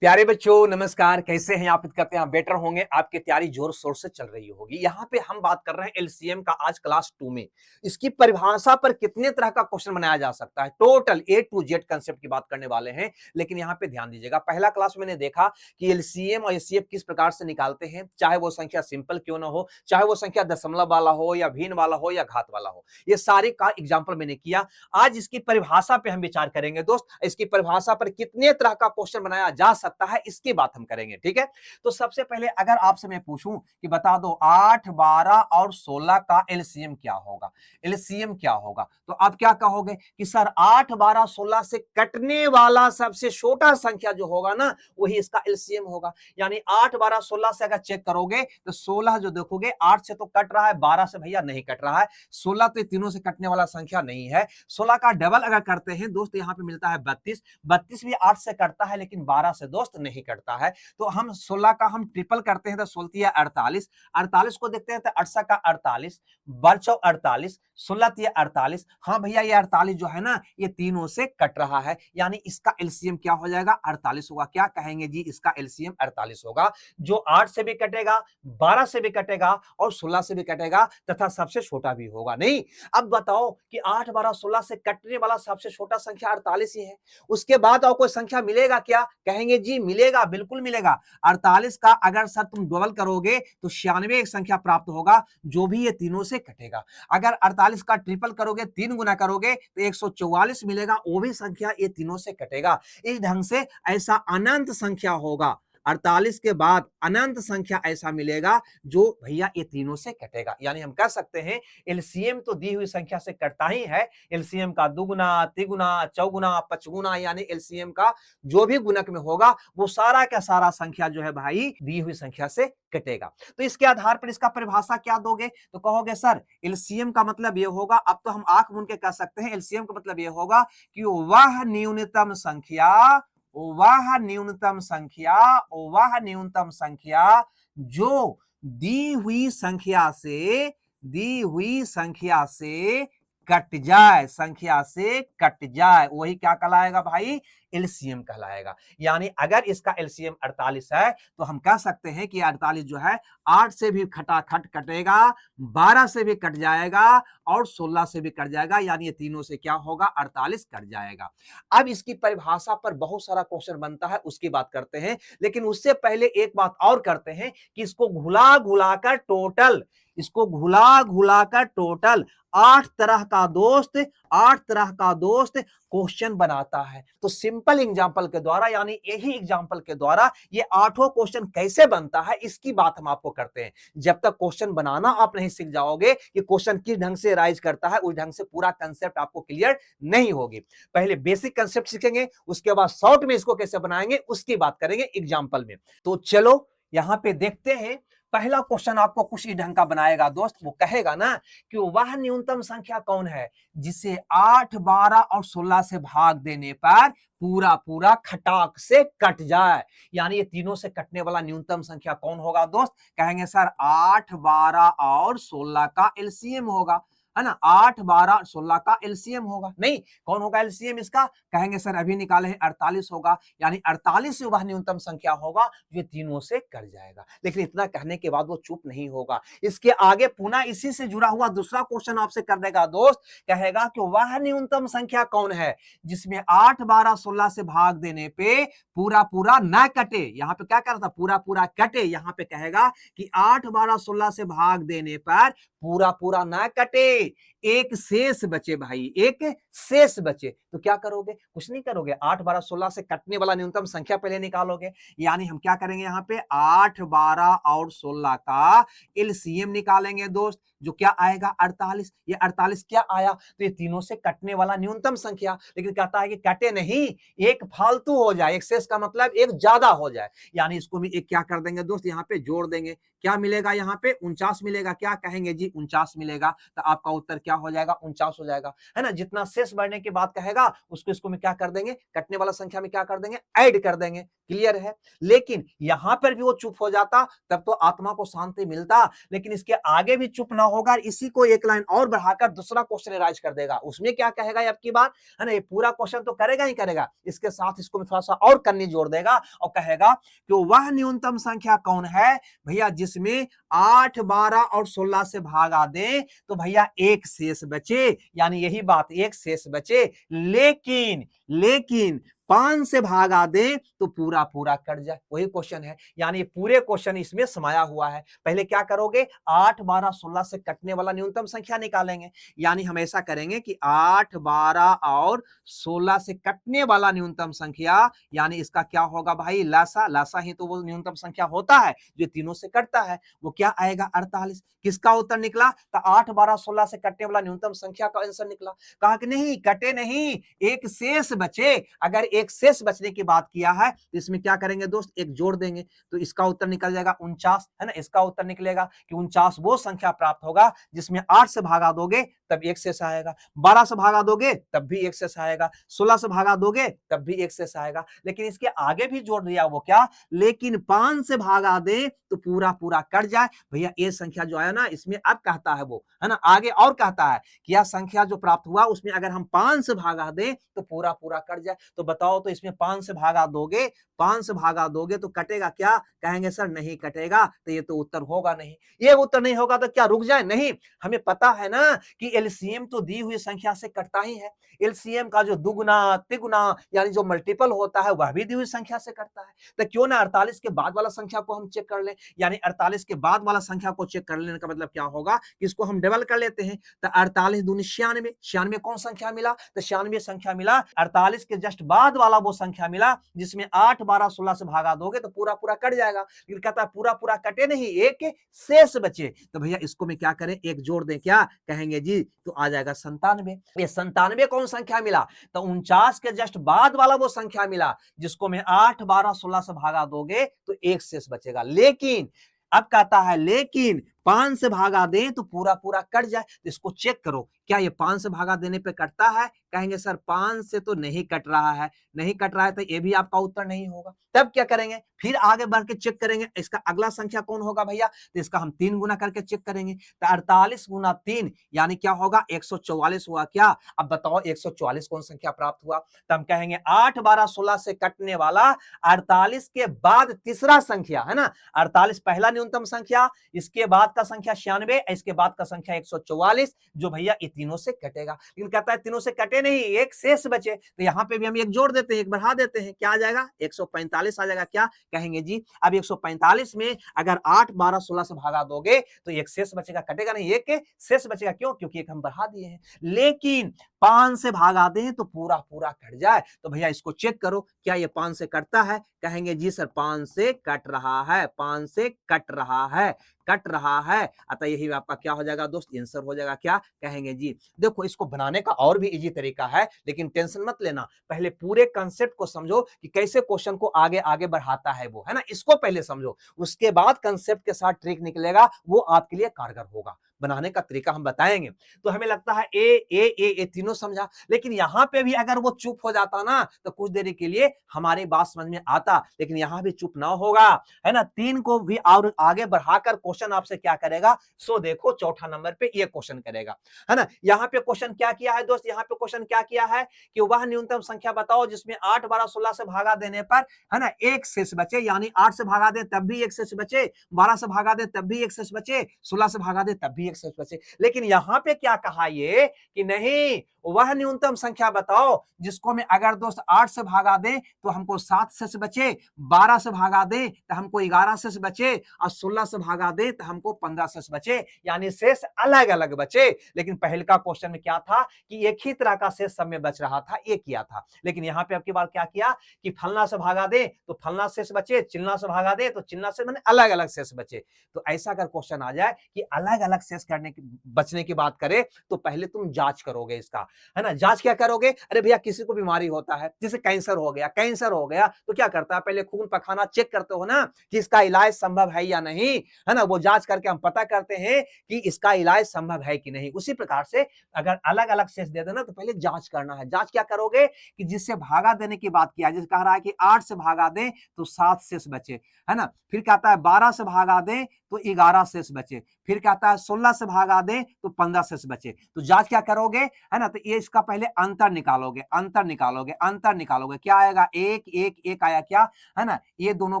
प्यारे बच्चों नमस्कार। कैसे हैं आप? करते हैं आप बेटर होंगे। आपकी तैयारी जोर शोर से चल रही होगी। यहाँ पे हम बात कर रहे हैं एलसीएम का आज क्लास 2 में। इसकी परिभाषा पर कितने तरह का क्वेश्चन बनाया जा सकता है, total A to Z concept की बात करने वाले हैं। लेकिन यहाँ पे ध्यान दीजिएगा, पहला क्लास मैंने देखा कि एलसीएम और एचसीएफ किस प्रकार से निकालते हैं, चाहे वो संख्या सिंपल क्यों ना हो, चाहे वो संख्या दशमलव वाला हो या भिन्न वाला हो या घात वाला हो, ये सारे का एग्जाम्पल मैंने किया। आज इसकी परिभाषा पे हम विचार करेंगे दोस्त। इसकी परिभाषा पर कितने तरह का क्वेश्चन बनाया जा सकता है, इसकी बात हम करेंगे। ठीक है, तो सबसे पहले अगर आपसे मैं पूछूं कि बता दो 8, 12 और 16 का एलसीएम क्या होगा, एलसीएम क्या होगा, तो आप क्या कहोगे कि सर 8, 12, 16 से कटने वाला सबसे छोटा संख्या जो होगा ना, वही इसका एलसीएम होगा। यानी 8, 12, 16 से अगर चेक करोगे तो 16 जो देखोगे 8 से तो कट रहा है, 12 से भैया नहीं कट रहा है, 16 तो तीनों से कटने वाला संख्या नहीं है। 16 का डबल अगर करते हैं दोस्त, यहां पे मिलता है 32, 32 भी 8 से कटता है लेकिन 12 से दोस्त नहीं कटता है। तो हम 16 का हम ट्रिपल करते हैं तो 16 48, 48 को देखते हैं तो 8 का 48, 12 48, 16 48। हाँ भैया ये 48 जो है ना, ये तीनों से कट रहा है, यानी इसका एलसीएम क्या हो जाएगा, 48 होगा। क्या कहेंगे जी, इसका एलसीएम 48 होगा, जो 8 से भी कटेगा, 12 से भी कटेगा और 16 से भी कटेगा तथा सबसे छोटा भी होगा। नहीं, अब बताओ कि 8, 12, 16 से कटने वाला सबसे छोटा संख्या 48 ही है, उसके बाद और कोई संख्या मिलेगा क्या? कहेंगे जी मिलेगा, बिल्कुल मिलेगा। 48 का अगर सर तुम डबल करोगे तो 96 एक संख्या प्राप्त होगा, जो भी ये तीनों से कटेगा। अगर 48 का ट्रिपल करोगे, 3 गुना करोगे तो 144 मिलेगा, वो भी संख्या ये तीनों से कटेगा। इस ढंग से ऐसा अनंत संख्या होगा, 48 के बाद अनंत संख्या ऐसा मिलेगा जो भैया ये तीनों से कटेगा। यानी हम कह सकते हैं एलसीएम तो दी हुई संख्या से कटता ही है। एलसीएम का दुगुना, तिगुना, चौगुना, पचगुना, यानी एलसीएम का जो भी गुणक में होगा वो सारा का सारा संख्या जो है भाई दी हुई संख्या से कटेगा। तो इसके आधार पर इसका परिभाषा क्या दोगे, तो कहोगे सर एलसीएम का मतलब ये होगा, अब तो हम आंख मूंद के कह सकते हैं एलसीएम का मतलब ये होगा कि वह न्यूनतम संख्या, वह न्यूनतम संख्या, वह न्यूनतम संख्या जो दी हुई संख्या से, दी हुई संख्या से कट जाए, संख्या से कट जाए, वही क्या कहलाएगा भाई, एलसीएम कहलाएगा। यानी अगर इसका एलसीएम 48 है तो हम कह सकते हैं कि 48 जो है 8 से भी खटाखट कटेगा, 12 से भी कट जाएगा और 16 से भी कट जाएगा, यानी ये तीनों से क्या होगा, 48 कट जाएगा। अब इसकी परिभाषा पर बहुत सारा क्वेश्चन बनता है, उसकी बात करते हैं। लेकिन उससे पहले एक बात और करते हैं कि इसको घुला घुलाकर टोटल, इसको घुला घुलाकर टोटल 8 तरह का दोस्त, 8 तरह का दोस्त क्वेश्चन बनाता है। तो सिंपल एग्जांपल के द्वारा, यानी यही एग्जांपल के द्वारा ये 8 क्वेश्चन कैसे बनता है इसकी बात हम आपको करते हैं। जब तक क्वेश्चन बनाना आप नहीं सीख जाओगे कि क्वेश्चन किस ढंग से राइज करता है, उस ढंग से पूरा कंसेप्ट आपको क्लियर नहीं होगी। पहले बेसिक कंसेप्ट सीखेंगे, उसके बाद शॉर्ट में इसको कैसे बनाएंगे उसकी बात करेंगे एग्जाम्पल में। तो चलो यहां पे देखते हैं। पहला क्वेश्चन आपको कुछ ही ढंग का बनाएगा दोस्त, वो कहेगा ना कि वह न्यूनतम संख्या कौन है जिसे 8, 12 और 16 से भाग देने पर पूरा पूरा खटाक से कट जाए। यानी ये तीनों से कटने वाला न्यूनतम संख्या कौन होगा दोस्त? कहेंगे सर 8, 12 और 16 का एलसीएम होगा, है ना। 8, 12, 16 का एलसीएम होगा। नहीं, कौन होगा एलसीएम इसका? कहेंगे सर अभी निकाले हैं 48 होगा, यानी 48 से वह न्यूनतम संख्या होगा जो तीनों से कट जाएगा। लेकिन इतना कहने के बाद वो चुप नहीं होगा, इसके आगे पुनः इसी से जुड़ा हुआ दूसरा क्वेश्चन आपसे कर देगा दोस्त। कहेगा कि वह न्यूनतम संख्या कौन है जिसमें 8, 12, 16 से भाग देने पे पूरा पूरा ना कटे। यहां पे क्या कर रहा था, पूरा पूरा कटे। यहां पे कहेगा कि 8, 12, 16 से भाग देने पर पूरा पूरा ना कटे, एक शेष बचे भाई, एक शेष बचे। तो क्या करोगे? कुछ नहीं करोगे, 8, 12, 16 से कटने वाला न्यूनतम संख्या पहले निकालोगे। यानी हम क्या करेंगे, यहाँ पे 8, 12 और 16 का एलसीएम निकालेंगे दोस्त, जो क्या आएगा 48। ये 48 क्या आया, तो ये तीनों से कटने वाला न्यूनतम संख्या। लेकिन कहता है कि कटे नहीं, एक फालतू हो जाए, एक शेष का मतलब एक ज्यादा हो जाए। यानी इसको भी एक क्या कर देंगे दोस्त, यहाँ पे जोड़ देंगे। क्या मिलेगा यहाँ पे 49 मिलेगा। क्या कहेंगे जी 49 मिलेगा। तो आपका उत्तर क्या क्या हो जाएगा 49 हो जाएगा, है ना। जितना शेष बढ़ने के बाद कहेगा उसको इसको में क्या कर देंगे, कटने वाला संख्या में क्या कर देंगे, ऐड कर देंगे। क्लियर है। लेकिन यहां पर भी वो चुप हो जाता तब तो आत्मा को शांति मिलता, लेकिन इसके आगे भी चुप ना होगा, इसी को एक लाइन और बढ़ाकर दूसरा क्वेश्चन राइज कर देगा। उसमें क्या कहेगा अब की बार, है ना, ये पूरा क्वेश्चन तो करेगा ही करेगा, इसके साथ इसको थोड़ा सा और करनी जोड़ देगा और कहेगा कि वह न्यूनतम संख्या कौन है भैया जिसमें 8, 12 और 16 से भागा दे तो भैया एक शेष बचे, यानी यही बात, एक शेष बचे, लेकिन 5 से भागा दे तो पूरा पूरा कट जाए। वही क्वेश्चन है, यानी पूरे क्वेश्चन इसमें समाया हुआ है। पहले क्या करोगे, 8, 12, 16 से कटने वाला न्यूनतम संख्या निकालेंगे, यानी हम ऐसा करेंगे कि 8, 12 और 16 से कटने वाला न्यूनतम संख्या, यानी इसका क्या होगा भाई, लासा। लासा ही तो वो न्यूनतम संख्या होता है जो तीनों से कटता है, वो क्या आएगा 48। किसका उत्तर निकला, तो 8, 12, 16 से कटने वाला न्यूनतम संख्या का आंसर निकला। कहा कि नहीं कटे नहीं, एक शेष बचे। अगर एक शेष बचने की बात किया है तो इसमें क्या करेंगे दोस्त, एक जोड़ देंगे तो इसका उत्तर निकल जाएगा 49, है ना। इसका उत्तर निकलेगा कि 49 वो संख्या प्राप्त होगा जिसमें 8 से भागा दोगे तब एक शेष आएगा, 12 से भागा दोगे तब भी एक शेष आएगा, 16 से भागा दोगे तब भी एक शेष आएगा। लेकिन इसके आगे भी जोड़ दिया, वो क्या, लेकिन 5 से भागा दे तो पूरा पूरा कट जाए। भैया ये संख्या जो आया ना, इसमें अब कहता है वो, है ना, आगे और कहता है कि यह संख्या जो प्राप्त हुआ उसमें अगर हम 5 से भागा दें तो पूरा पूरा कट जाए। तो बताओ, तो इसमें 5 से भागा दोगे, 5 से भागा दोगे तो कटेगा क्या, कहेंगे सर नहीं कटेगा, तो ये तो उत्तर होगा नहीं। ये उत्तर नहीं होगा तो क्या रुक जाए, नहीं, हमें पता है ना कि एलसीएम तो दी हुई संख्या से कटता ही है। एलसीएम का जो दुगुना तिगुना यानी जो मल्टीपल होता है वह भी दी हुई संख्या से कटता है। तो क्यों ना 48 के बाद वाला संख्या को हम चेक कर लें, यानी 48 के बाद वाला संख्या को चेक कर लेने का मतलब क्या होगा कि इसको हम डबल कर लेते हैं। तो 48 दूनी 96, 96 कौन संख्या मिला, तो 96 संख्या मिला। 48 के जस्ट बाद वाला वो संख्या मिला जिसमें 8, 12, 16 से भागा दोगे तो पूरा पूरा कट जाएगा। लेकिन कहता है पूरा पूरा कटे नहीं, एक शेष बचे। तो भैया इसको में क्या करें, एक जोड़ दें, क्या कहेंगे जी, तो आ जाएगा 97। ये 97 कौन संख्या मिला, तो 49 के जस्ट बाद वाला वो संख्या मिला जिसको में 8, 12, 16 से भागा दोगे तो एक शेष बचेगा। लेकिन अब कहता है लेकिन 5 से भागा दें तो पूरा पूरा कट जाए। तो इसको चेक करो, क्या ये 5 से भागा देने पे कटता है, कहेंगे सर 5 से तो नहीं कट रहा है, नहीं कट रहा है तो ये भी आपका उत्तर नहीं होगा। तब क्या करेंगे, फिर आगे बढ़ के चेक करेंगे इसका अगला संख्या कौन होगा भैया, तो इसका हम 3 गुना करके चेक करेंगे। तो 48 गुना 3 यानी क्या होगा, 144 हुआ क्या। अब बताओ 144 कौन संख्या प्राप्त हुआ, तो हम कहेंगे 8, 12, 16 से कटने वाला 48 के बाद तीसरा संख्या, है ना। 48 पहला न्यूनतम संख्या, इसके बाद का संख्या 96, इसके बाद का संख्या 144, जो भैया ये तीनों से कटेगा। लेकिन कहता है तीनों से कटे नहीं, एक शेष बचे। तो यहाँ पे भी हम एक जोड़ देते हैं, एक बढ़ा देते हैं, क्या आ जाएगा 145 आ जाएगा। क्या कहेंगे जी, अब 145 में अगर 8, 12, 16 से भागा दोगे तो एक शेष बचेगा, कटेगा नहीं, एक शेष बचेगा। क्यों, क्योंकि एक हम बढ़ा दिए हैं। लेकिन 5 से भागा दें तो पूरा पूरा कट जाए। तो भैया इसको चेक करो, क्या ये 5 से कटता है, कहेंगे जी सर 5 से कट रहा है, 5 से कट रहा है, कट रहा है। अतः यही आपका क्या हो जाएगा दोस्त, आंसर हो जाएगा। क्या कहेंगे जी, देखो इसको बनाने का और भी इजी तरीका है, लेकिन टेंशन मत लेना, पहले पूरे कंसेप्ट को समझो कि कैसे क्वेश्चन को आगे आगे बढ़ाता है वो, है ना। इसको पहले समझो, उसके बाद कंसेप्ट के साथ ट्रिक निकलेगा, वो आपके लिए कारगर होगा। बनाने का तरीका हम बताएंगे। तो हमें लगता है ए तीनों समझा, लेकिन यहां पे भी अगर वो चुप हो जाता ना तो कुछ देरी के लिए हमारी बात समझ में आता, लेकिन यहां भी चुप ना होगा, है ना। 3 को भी और आगे बढ़ाकर क्वेश्चन आपसे क्या करेगा, सो देखो चौथा नंबर पे ये क्वेश्चन करेगा, है ना। यहाँ पे क्वेश्चन क्या किया है दोस्त, यहाँ पे क्वेश्चन क्या किया है कि वह न्यूनतम संख्या बताओ जिसमें 8, 12, 16 से भागा देने पर, है ना, एक शेष बचे। यानी 8 से भागा दे तब भी एक शेष बचे, 12 से भागा दे तब भी एक शेष बचे, 16 से भागा दे तब भी एक शेष बचे। लेकिन यहां पे क्या कहा ये कि नहीं, वह न्यूनतम संख्या बताओ जिसको में अगर दोस्त 8 से भागा दे तो हमको 7 शेष बचे, 12 से भागा दे तो हमको 11 शेष बचे, और 16 से भागा दे तो हमको 15 शेष बचे, यानी शेष अलग अलग बचे। लेकिन पहले का क्वेश्चन में क्या था कि एक ही तरह का शेष सब में बच रहा था, एक किया था। लेकिन यहाँ पे आपकी बार क्या किया कि फलना से भागा दे तो फलना शेष बचे, चिलना से भागा दे तो चिलना से, मैंने अलग अलग शेष बचे। तो ऐसा अगर क्वेश्चन आ जाए कि अलग अलग शेष शेष करने की बचने की बात करें तो पहले तुम जांच करोगे इसका, है ना। जांच क्या करोगे, अरे भैया किसी को बीमारी होता है, जैसे कैंसर हो गया, कैंसर हो गया तो क्या करता है, पहले खून पखाना चेक करते हो ना कि इसका इलाज संभव है या नहीं, है ना। वो जांच करके हम पता करते हैं कि इसका इलाज संभव है कि नहीं। उसी प्रकार से अगर अलग अलग शेष दे देना तो पहले जांच करना है। जांच क्या करोगे कि जिससे भागा देने की बात किया, जैसे कह रहा है कि 8 से भागा दें तो 7 शेष बचे, है ना। फिर कहता है 12 से भागा दें तो 11 शेष बचे, फिर कहता है 16 से भागा दें तो 15 शेष बचे। तो जांच क्या करोगे, है ना, तो ये इसका पहले अंतर निकालोगे, अंतर निकालोगे, अंतर निकालोगे, क्या आएगा, 1 1 1 आया क्या, है ना। ये दोनों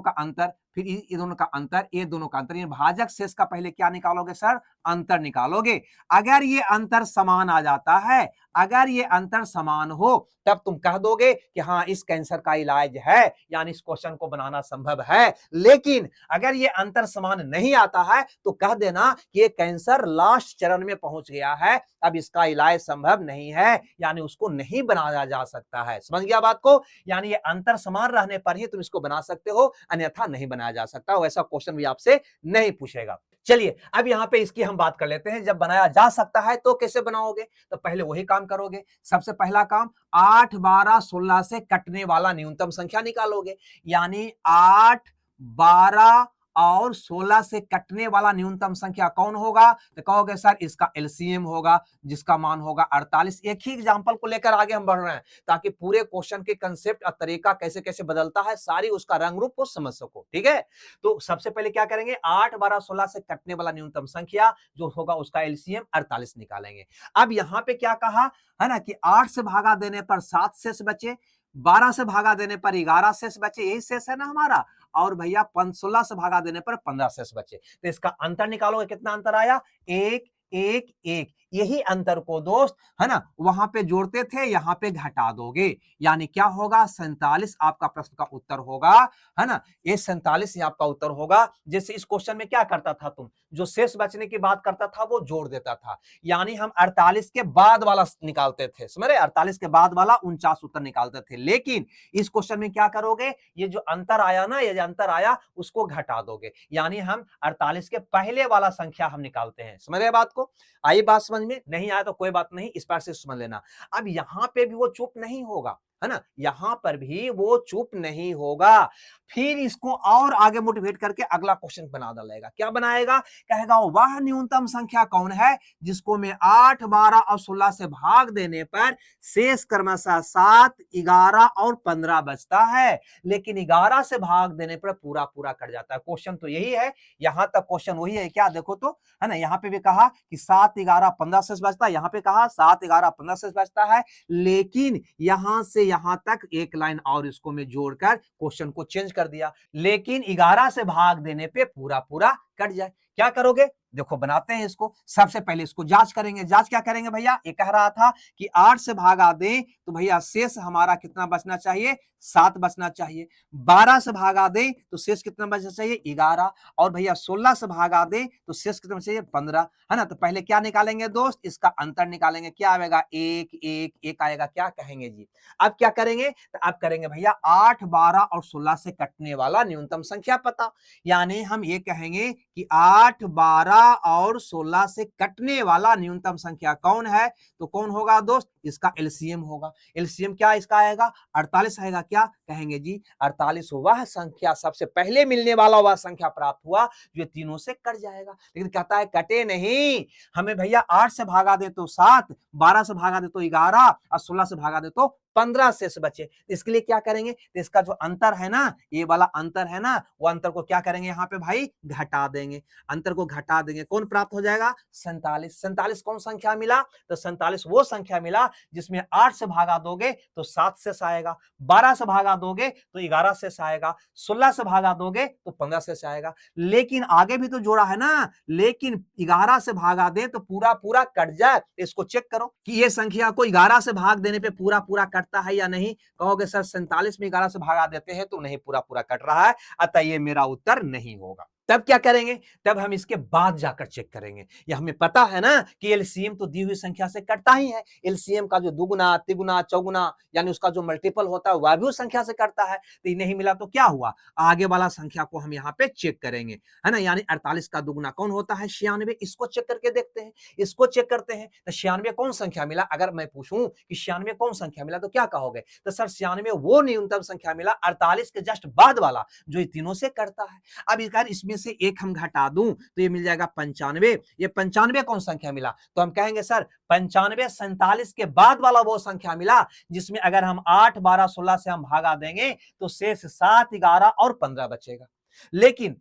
का अंतर, फिर ये दोनों का अंतर, ये दोनों का अंतर, ये भाजक शेष का पहले क्या निकालोगे सर, अंतर निकालोगे। अगर ये अंतर समान आ जाता है, अगर ये अंतर समान हो तब तुम कह दोगे कि हाँ इस कैंसर का इलाज है, यानी इस क्वेश्चन को बनाना संभव है। लेकिन अगर ये अंतर समान नहीं आता है तो कह देना कि ये कैंसर लास्ट चरण में पहुंच गया है, अब इसका इलाज संभव नहीं है, यानी उसको नहीं बनाया जा सकता है। समझ गया बात को, यानी ये अंतर समान रहने पर ही तुम इसको बना सकते हो, अन्यथा नहीं बनाया जा सकता। वैसा क्वेश्चन भी आपसे नहीं पूछेगा। चलिए अब यहां पे इसकी हम बात कर लेते हैं, जब बनाया जा सकता है तो कैसे बनाओगे। तो पहले वही काम करोगे, सबसे पहला काम 8 12 16 से कटने वाला न्यूनतम संख्या निकालोगे, यानी 8 12 और 16 से कटने वाला न्यूनतम संख्या कौन होगा, तो कहोगे सर इसका एलसीएम होगा, जिसका मान होगा 48। एक ही एग्जांपल को लेकर आगे हम बढ़ रहे हैं ताकि पूरे क्वेश्चन के कंसेप्ट और तरीका कैसे कैसे बदलता है, सारी उसका रंग रूप को समझ सको, ठीक है। तो सबसे पहले क्या करेंगे, 8 12 16 से कटने वाला न्यूनतम संख्या जो होगा उसका एलसीएम 48 निकालेंगे। अब यहां पे क्या कहा, है ना, कि 8 से भागा देने पर 7 शेष बचे, 12 से भागा देने पर 11 शेष बचे, यही शेष है ना हमारा, और भैया 16 से भागा देने पर 15 शेष बचे। तो इसका अंतर निकालोगे, कितना अंतर आया, 1 1 1। यही अंतर को दोस्त, है ना, वहां पे जोड़ते थे, यहां पे घटा दोगे, यानी क्या होगा, 47 आपका प्रश्न का उत्तर होगा, है ना। ये 47 ही आपका उत्तर होगा। जैसे इस क्वेश्चन में क्या करता था तुम, जो शेष बचने की बात करता था वो जोड़ देता था, यानी हम 48 के बाद वाला निकालते थे, समझ रहे, 48 के बाद वाला 49 उत्तर निकालते थे। लेकिन इस क्वेश्चन में क्या करोगे, ये जो अंतर आया ना, ये जो अंतर आया उसको घटा दोगे, यानी हम 48 के पहले वाला संख्या हम निकालते हैं। समझ रहे बात को, आई बात समझ में, नहीं आया तो कोई बात नहीं, इस बार से समझ लेना। अब यहां पे भी वो चुप नहीं होगा, है ना, यहां पर भी वो चुप नहीं होगा, फिर इसको और आगे मोटिवेट करके अगला क्वेश्चन बना डालेगा। क्या बनाएगा, कहेगा वह न्यूनतम संख्या कौन है जिसको मैं 8 12 और 16 से भाग देने पर शेष क्रमशः 7 11 और 15 बचता है, लेकिन 11 से भाग देने पर पूरा पूरा कट जाता है। क्वेश्चन तो यही है, यहां तक क्वेश्चन वही है क्या, देखो तो, है ना, यहां पे भी कहा कि 7 11 15 शेष बचता है, यहां पे कहा 7 11 15 शेष बचता है, लेकिन यहां से यहां तक एक लाइन और इसको मैं जोड़कर क्वेश्चन को चेंज कर दिया, लेकिन 11 से भाग देने पे पूरा पूरा कट जाए। क्या करोगे, देखो बनाते हैं इसको, सबसे पहले इसको जांच करेंगे। जांच क्या करेंगे भैया, ये कह रहा था कि 8 से भागा दें तो भैया शेष हमारा कितना बचना चाहिए, 7 बचना चाहिए। 12 से भागा दें तो शेष कितना बचना चाहिए, 11, और भैया 16 से भागा दें तो शेष कितना बचना चाहिए, 15, है ना। तो पहले क्या निकालेंगे दोस्त, इसका अंतर निकालेंगे, क्या आएगा, 1 1 1 आएगा, क्या कहेंगे जी। अब क्या करेंगे, तो अब करेंगे भैया 8 12 और 16 से कटने वाला न्यूनतम संख्या पता, यानी हम ये कहेंगे कि 8 12 और 16 से कटने वाला न्यूनतम संख्या कौन है, तो कौन होगा दोस्त, इसका एलसीएम होगा। एलसीएम क्या इसका आएगा, 48 आएगा। क्या कहेंगे जी, 48 वह संख्या, सबसे पहले मिलने वाला वह संख्या प्राप्त हुआ जो तीनों से कट जाएगा। लेकिन कहता है कटे नहीं, हमें भैया 8 से भागा दे तो 7, 12 से भागा दे तो 11 और 16 से भागा दे तो 15 शेष बचे। इसके लिए क्या करेंगे, तो इसका जो अंतर है ना, ये वाला अंतर है ना, वो अंतर को क्या करेंगे, यहाँ पे भाई घटा देंगे, अंतर को घटा देंगे, कौन प्राप्त हो जाएगा, 47। 47 कौन संख्या मिला, तो 47 वो संख्या मिला जिसमें 8 से भागा दोगे तो 7 शेष आएगा, 12 से भागा दोगे तो 11 शेष आएगा, 16 से भागा दोगे तो 15 शेष आएगा। लेकिन आगे भी तो जोड़ा है ना, लेकिन 11 से भागा दे तो पूरा पूरा कट जाए। इसको चेक करो कि ये संख्या को 11 से भाग देने पे पूरा पूरा कटता है या नहीं। कहोगे सर 47 में 11 से भागा देते हैं तो नहीं पूरा पूरा कट रहा है, अतः ये मेरा उत्तर नहीं होगा। तब क्या करेंगे, तब हम इसके बाद जाकर चेक करेंगे। ये हमें पता है ना कि एलसीएम तो दी हुई संख्या से कटता ही है। एलसीएम का जो दुगुना, तिगुना, चौगुना यानी उसका जो मल्टीपल होता है वह भी उस संख्या से कटता है। तो ये नहीं मिला तो क्या हुआ, आगे वाला संख्या को हम यहाँ पे चेक करेंगे, है ना। यानी 48 का दुगुना कौन होता है, 96। इसको चेक करके देखते हैं, इसको चेक करते हैं। तो 96 कौन संख्या मिला, अगर मैं पूछूं कि 96 कौन संख्या मिला तो क्या कहोगे, तो सर 96 वो न्यूनतम संख्या मिला 48 के जस्ट बाद वाला जो ये तीनों से कटता है। अब यार इसमें से एक हम घटा दूं तो ये मिल जाएगा 95। ये 95 कौन संख्या मिला, तो हम कहेंगे सर 95 47 के बाद वाला वो संख्या मिला जिसमें अगर हम 8 12 16 से हम भागा देंगे तो शेष 7 11 और 15 बचेगा। लेकिन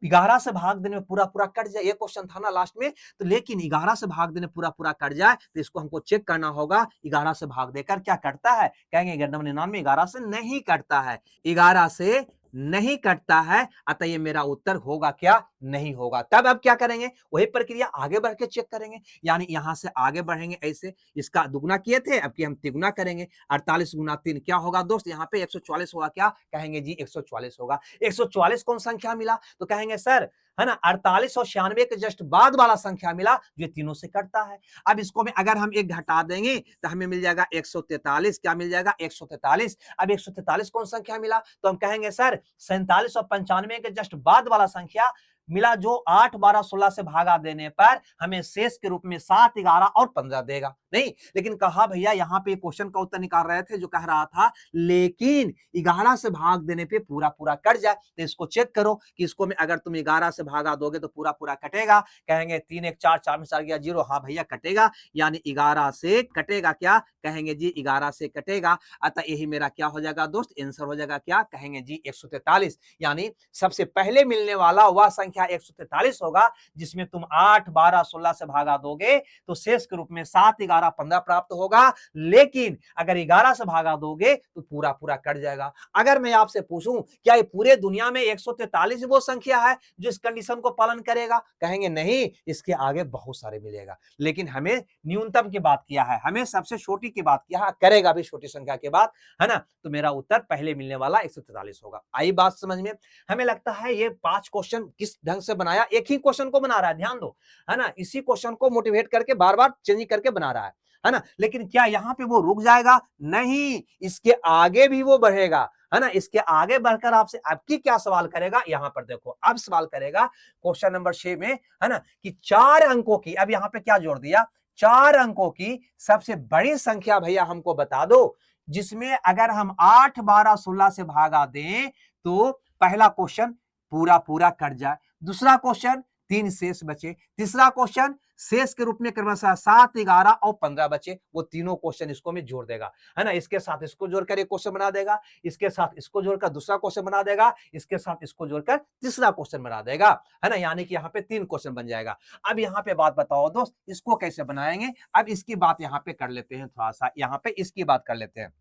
11 से भाग देने में पूरा पूरा कट जाए, ये क्वेश्चन था ना लास्ट में, तो लेकिन 11 से भाग देने पूरा पूरा कट जाए तो इसको हमको चेक करना होगा 11 से भाग देकर क्या कटता है, कहेंगे 99 11 से नहीं कटता है, 11 से नहीं कटता है, अतः ये मेरा उत्तर होगा क्या, नहीं होगा। तब अब क्या करेंगे, वही प्रक्रिया आगे बढ़ के चेक करेंगे, यानी यहां से आगे बढ़ेंगे ऐसे, इसका दुगुना किए थे अब की हम तिगुना करेंगे। 48 गुना 3 क्या होगा दोस्त, यहाँ पे 144 होगा, क्या कहेंगे जी 144 होगा। 144 कौन संख्या मिला, तो कहेंगे सर है ना 48 और 96 के जस्ट बाद वाला संख्या मिला जो तीनों से कटता है। अब इसको में अगर हम एक घटा देंगे तो हमें मिल जाएगा 143, क्या मिल जाएगा 143। अब 143 कौन संख्या मिला, तो हम कहेंगे सर 47 और 95 के जस्ट बाद वाला संख्या मिला जो 8 12 16 से भागा देने पर हमें शेष के रूप में 7 11 और 15 देगा। नहीं, लेकिन कहा भैया यहाँ पे क्वेश्चन का उत्तर निकाल रहे थे जो कह रहा था लेकिन 11 से भाग देने पे पूरा पूरा कट जाए, तो इसको चेक करो कि इसको में अगर तुम 11 से भागा दोगे तो पूरा पूरा कटेगा। कहेंगे 3 1 4 4 में 4 गया 0, हाँ भैया कटेगा, यानी 11 से कटेगा, क्या कहेंगे जी 11 से कटेगा, अतः यही मेरा क्या हो जाएगा दोस्त, आंसर हो जाएगा, क्या कहेंगे जी 143। यानी सबसे पहले मिलने वाला वह संख्या 143 होगा जिसमें तुम 8 12 16 से भागा दोगे तो शेष के रूप में 7 11 15 प्राप्त होगा, लेकिन अगर 11 से भागा दोगे तो पूरा पूरा कट जाएगा। अगर मैं आपसे पूछूं क्या ये पूरे दुनिया में 143 वो संख्या है जो इस कंडीशन को पालन करेगा, कहेंगे नहीं, इसके आगे बहुत सारे मिलेगा, लेकिन हमें न्यूनतम की बात किया है, हमें सबसे छोटी की बात किया है, करेगा भी छोटी संख्या के बाद, है ना। तो मेरा उत्तर पहले मिलने वाला 143 होगा। आई बात समझ में। हमें लगता है ये 5 क्वेश्चन किस ढंग से बनाया, एक ही क्वेश्चन को बना रहा है, ध्यान दो, है ना, इसी क्वेश्चन को मोटिवेट करके बार बार चेंज करके बना रहा है ना। लेकिन क्या यहां पे वो रुक जाएगा, नहीं, इसके आगे भी वो बढ़ेगा, है ना। इसके आगे बढ़कर आपसे आपकी क्या सवाल करेगा, यहां पर देखो, अब सवाल करेगा क्वेश्चन नंबर 6 में, है ना, कि 4 अंकों की, अब यहां पे क्या जोड़ दिया, 4 अंकों की सबसे बड़ी संख्या भैया हमको बता दो जिसमें अगर हम 8 12 16 से भागा दें तो पहला क्वेश्चन पूरा पूरा कट जाए, दूसरा क्वेश्चन 3 शेष बचे, तीसरा क्वेश्चन शेष के रूप में क्रमशः 7 11 और 15 बचे, वो तीनों क्वेश्चन इसको में जोड़ देगा, है ना। इसके साथ इसको जोड़कर एक क्वेश्चन बना देगा, इसके साथ इसको जोड़कर दूसरा क्वेश्चन बना देगा, इसके साथ इसको जोड़कर तीसरा क्वेश्चन बना देगा, है ना। यानी कि यहाँ पे 3 क्वेश्चन बन जाएगा। अब यहाँ पे बात बताओ दोस्त, इसको कैसे बनाएंगे, अब इसकी बात यहाँ पे कर लेते हैं, थोड़ा सा यहाँ पे इसकी बात कर लेते हैं।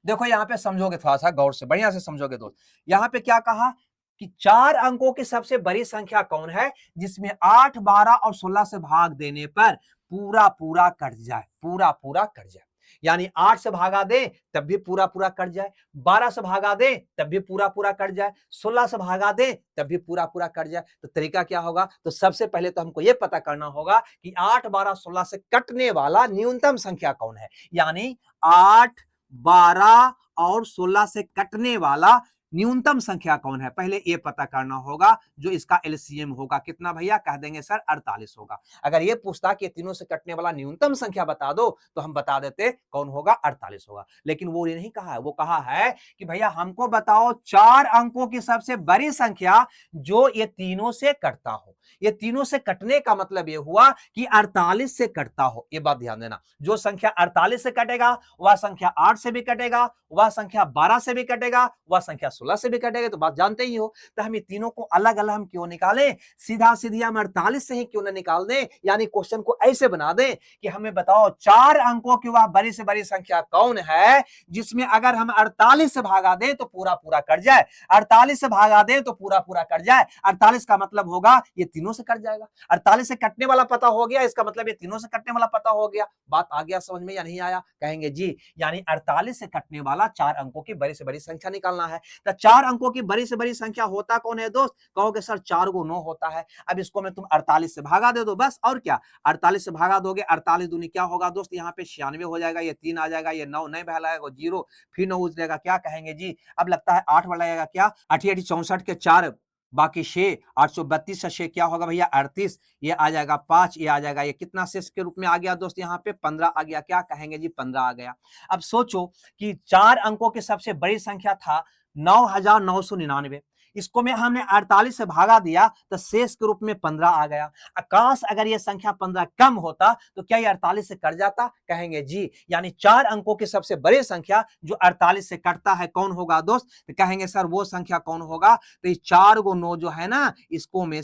देखो यहाँ पे समझोगे, थोड़ा सा गौर से बढ़िया से समझोगे दोस्त, यहाँ पे क्या कहा कि 4 अंकों की सबसे बड़ी संख्या कौन है जिसमें 8 12 और 16 से भाग देने पर पूरा पूरा कट जाए, पूरा पूरा कट जाए, यानी 8 से भागा दे तब भी पूरा पूरा कट जाए, 12 से भागा दे तब भी पूरा पूरा कट जाए, 16 से भागा दे तब भी पूरा पूरा कट जाए। तो तरीका क्या होगा, तो सबसे पहले तो हमको यह पता करना होगा कि 8 12 16 से कटने वाला न्यूनतम संख्या कौन है, यानी 8 12 और 16 से कटने वाला न्यूनतम संख्या कौन है, पहले ये पता करना होगा। जो इसका एलसीएम होगा कितना भैया, कह देंगे सर 48 होगा। अगर ये पूछता कि तीनों से कटने वाला न्यूनतम संख्या बता दो तो हम बता देते कौन होगा, 48 होगा। लेकिन वो ये नहीं कहा है, वो कहा है कि भैया हमको बताओ 4 अंकों की सबसे बड़ी संख्या जो ये तीनों से कटता हो। ये तीनों से कटने का मतलब ये हुआ कि 48 से कटता हो, ये बात ध्यान देना। जो संख्या 48 से कटेगा वह संख्या 8 से भी कटेगा, वह संख्या 12 से भी कटेगा, वह संख्या 16 से भी कटेगा, तो बात जानते ही हो। तो हम ये तीनों को अलग अलग हम क्यों निकालें, सीधा सीधी हम 48 से ही क्यों ना निकाल दें, यानी क्वेश्चन को ऐसे बना दें कि हमें बताओ 4 अंकों की वह बड़ी से बड़ी संख्या कौन है जिसमें अगर हम 48 से भागा दें तो पूरा पूरा कट जाए, 48 से भागा दें तो पूरा पूरा कट जाए। 48 का मतलब होगा ये तीनों से कट जाएगा। 48 से कटने वाला पता हो गया, इसका मतलब ये तीनों से कटने वाला पता हो गया। बात आ गया समझ में या नहीं आया? कहेंगे जी, यानी 48 से कटने वाला 4 अंकों की बड़ी से बड़ी संख्या निकालना है। तो 4 अंकों की बड़ी से बड़ी संख्या होता कौन है दोस्त? कहोगे सर 4 को 9 होता है। अब इसको मैं तुम 48 से भागा दे दो बस, और क्या। 48 से भागा दोगे, 48 दूनी क्या होगा दोस्त? यहाँ पे 96 हो जाएगा, ये 3 आ जाएगा, ये 9 नहीं बहलाएगा, 0 फिर 9 उजलेगा, क्या कहेंगे जी? अब लगता है 8 बढ़ाएगा, क्या 8 8 64 के 4 बाकी 6, 832 से 6 क्या होगा भैया? 38, ये आ जाएगा 5, ये आ जाएगा, ये कितना शेष के रूप में आ गया दोस्त? यहाँ पे 15 आ गया, क्या कहेंगे जी? 15 आ गया। अब सोचो कि 4 अंकों की सबसे बड़ी संख्या था 9999, इसको में हमने 48 से भागा दिया तो शेष के रूप में 15 आ गया। आकाश अगर ये संख्या 15 कम होता तो क्या ये 48 से कट जाता? कहेंगे जी, यानी 4 अंकों की सबसे बड़ी संख्या जो 48 से कटता है कौन होगा दोस्त? तो कहेंगे सर वो संख्या कौन होगा? तो ये 4 को 9 जो है ना, इसको में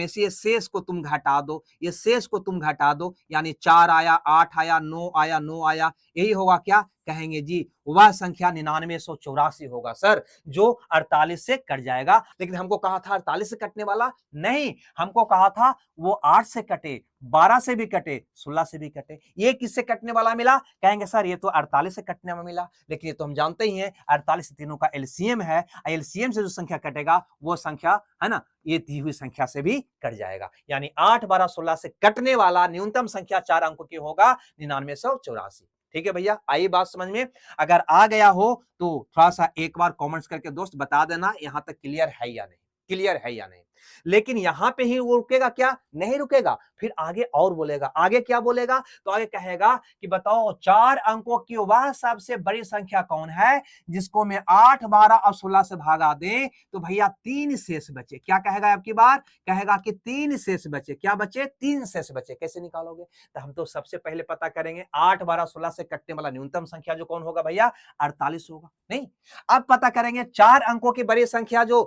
से ये शेष को तुम घटा दो, ये शेष को तुम घटा दो, यानी 4 आया, 8 आया, 9 आया, 9 आया, यही होगा क्या? कहेंगे जी वह संख्या 9984 होगा सर, जो 48 से कट जाएगा। लेकिन हमको कहा था 48 से कटने वाला नहीं, हमको कहा था वो 8 से कटे, 12 से भी कटे, 16 से भी कटे। ये किससे कटने वाला मिला? कहेंगे सर ये तो 48 से कटने वाला मिला। लेकिन ये तो हम जानते ही हैं 48 से तीनों का एलसीएम है, एलसीएम से जो संख्या कटेगा वो संख्या है ना, ये दी हुई संख्या से भी कट जाएगा। यानी 8 12 16 से कटने वाला न्यूनतम संख्या 4 अंकों की होगा 9984। ठीक है भैया, आई बात समझ में? अगर आ गया हो तो थोड़ा सा एक बार कमेंट्स करके दोस्त बता देना यहां तक क्लियर है या नहीं, क्लियर है या नहीं। लेकिन यहां पे ही वो रुकेगा क्या? नहीं रुकेगा, फिर आगे और बोलेगा। आगे क्या बोलेगा? तो आगे कहेगा कि बताओ 4 अंकों की वह सबसे बड़ी संख्या कौन है जिसको मैं 8 12 और 16 से भागा दे तो भैया 3 शेष बचे। क्या कहेगा आपकी बार? कहेगा कि 3 शेष बचे। क्या बचे? 3 शेष बचे। कैसे निकालोगे? तो हम तो सबसे पहले पता करेंगे 8 12 16 से कटने वाला न्यूनतम संख्या जो कौन होगा भैया? 48 होगा। नहीं, अब पता करेंगे 4 अंकों की बड़ी संख्या जो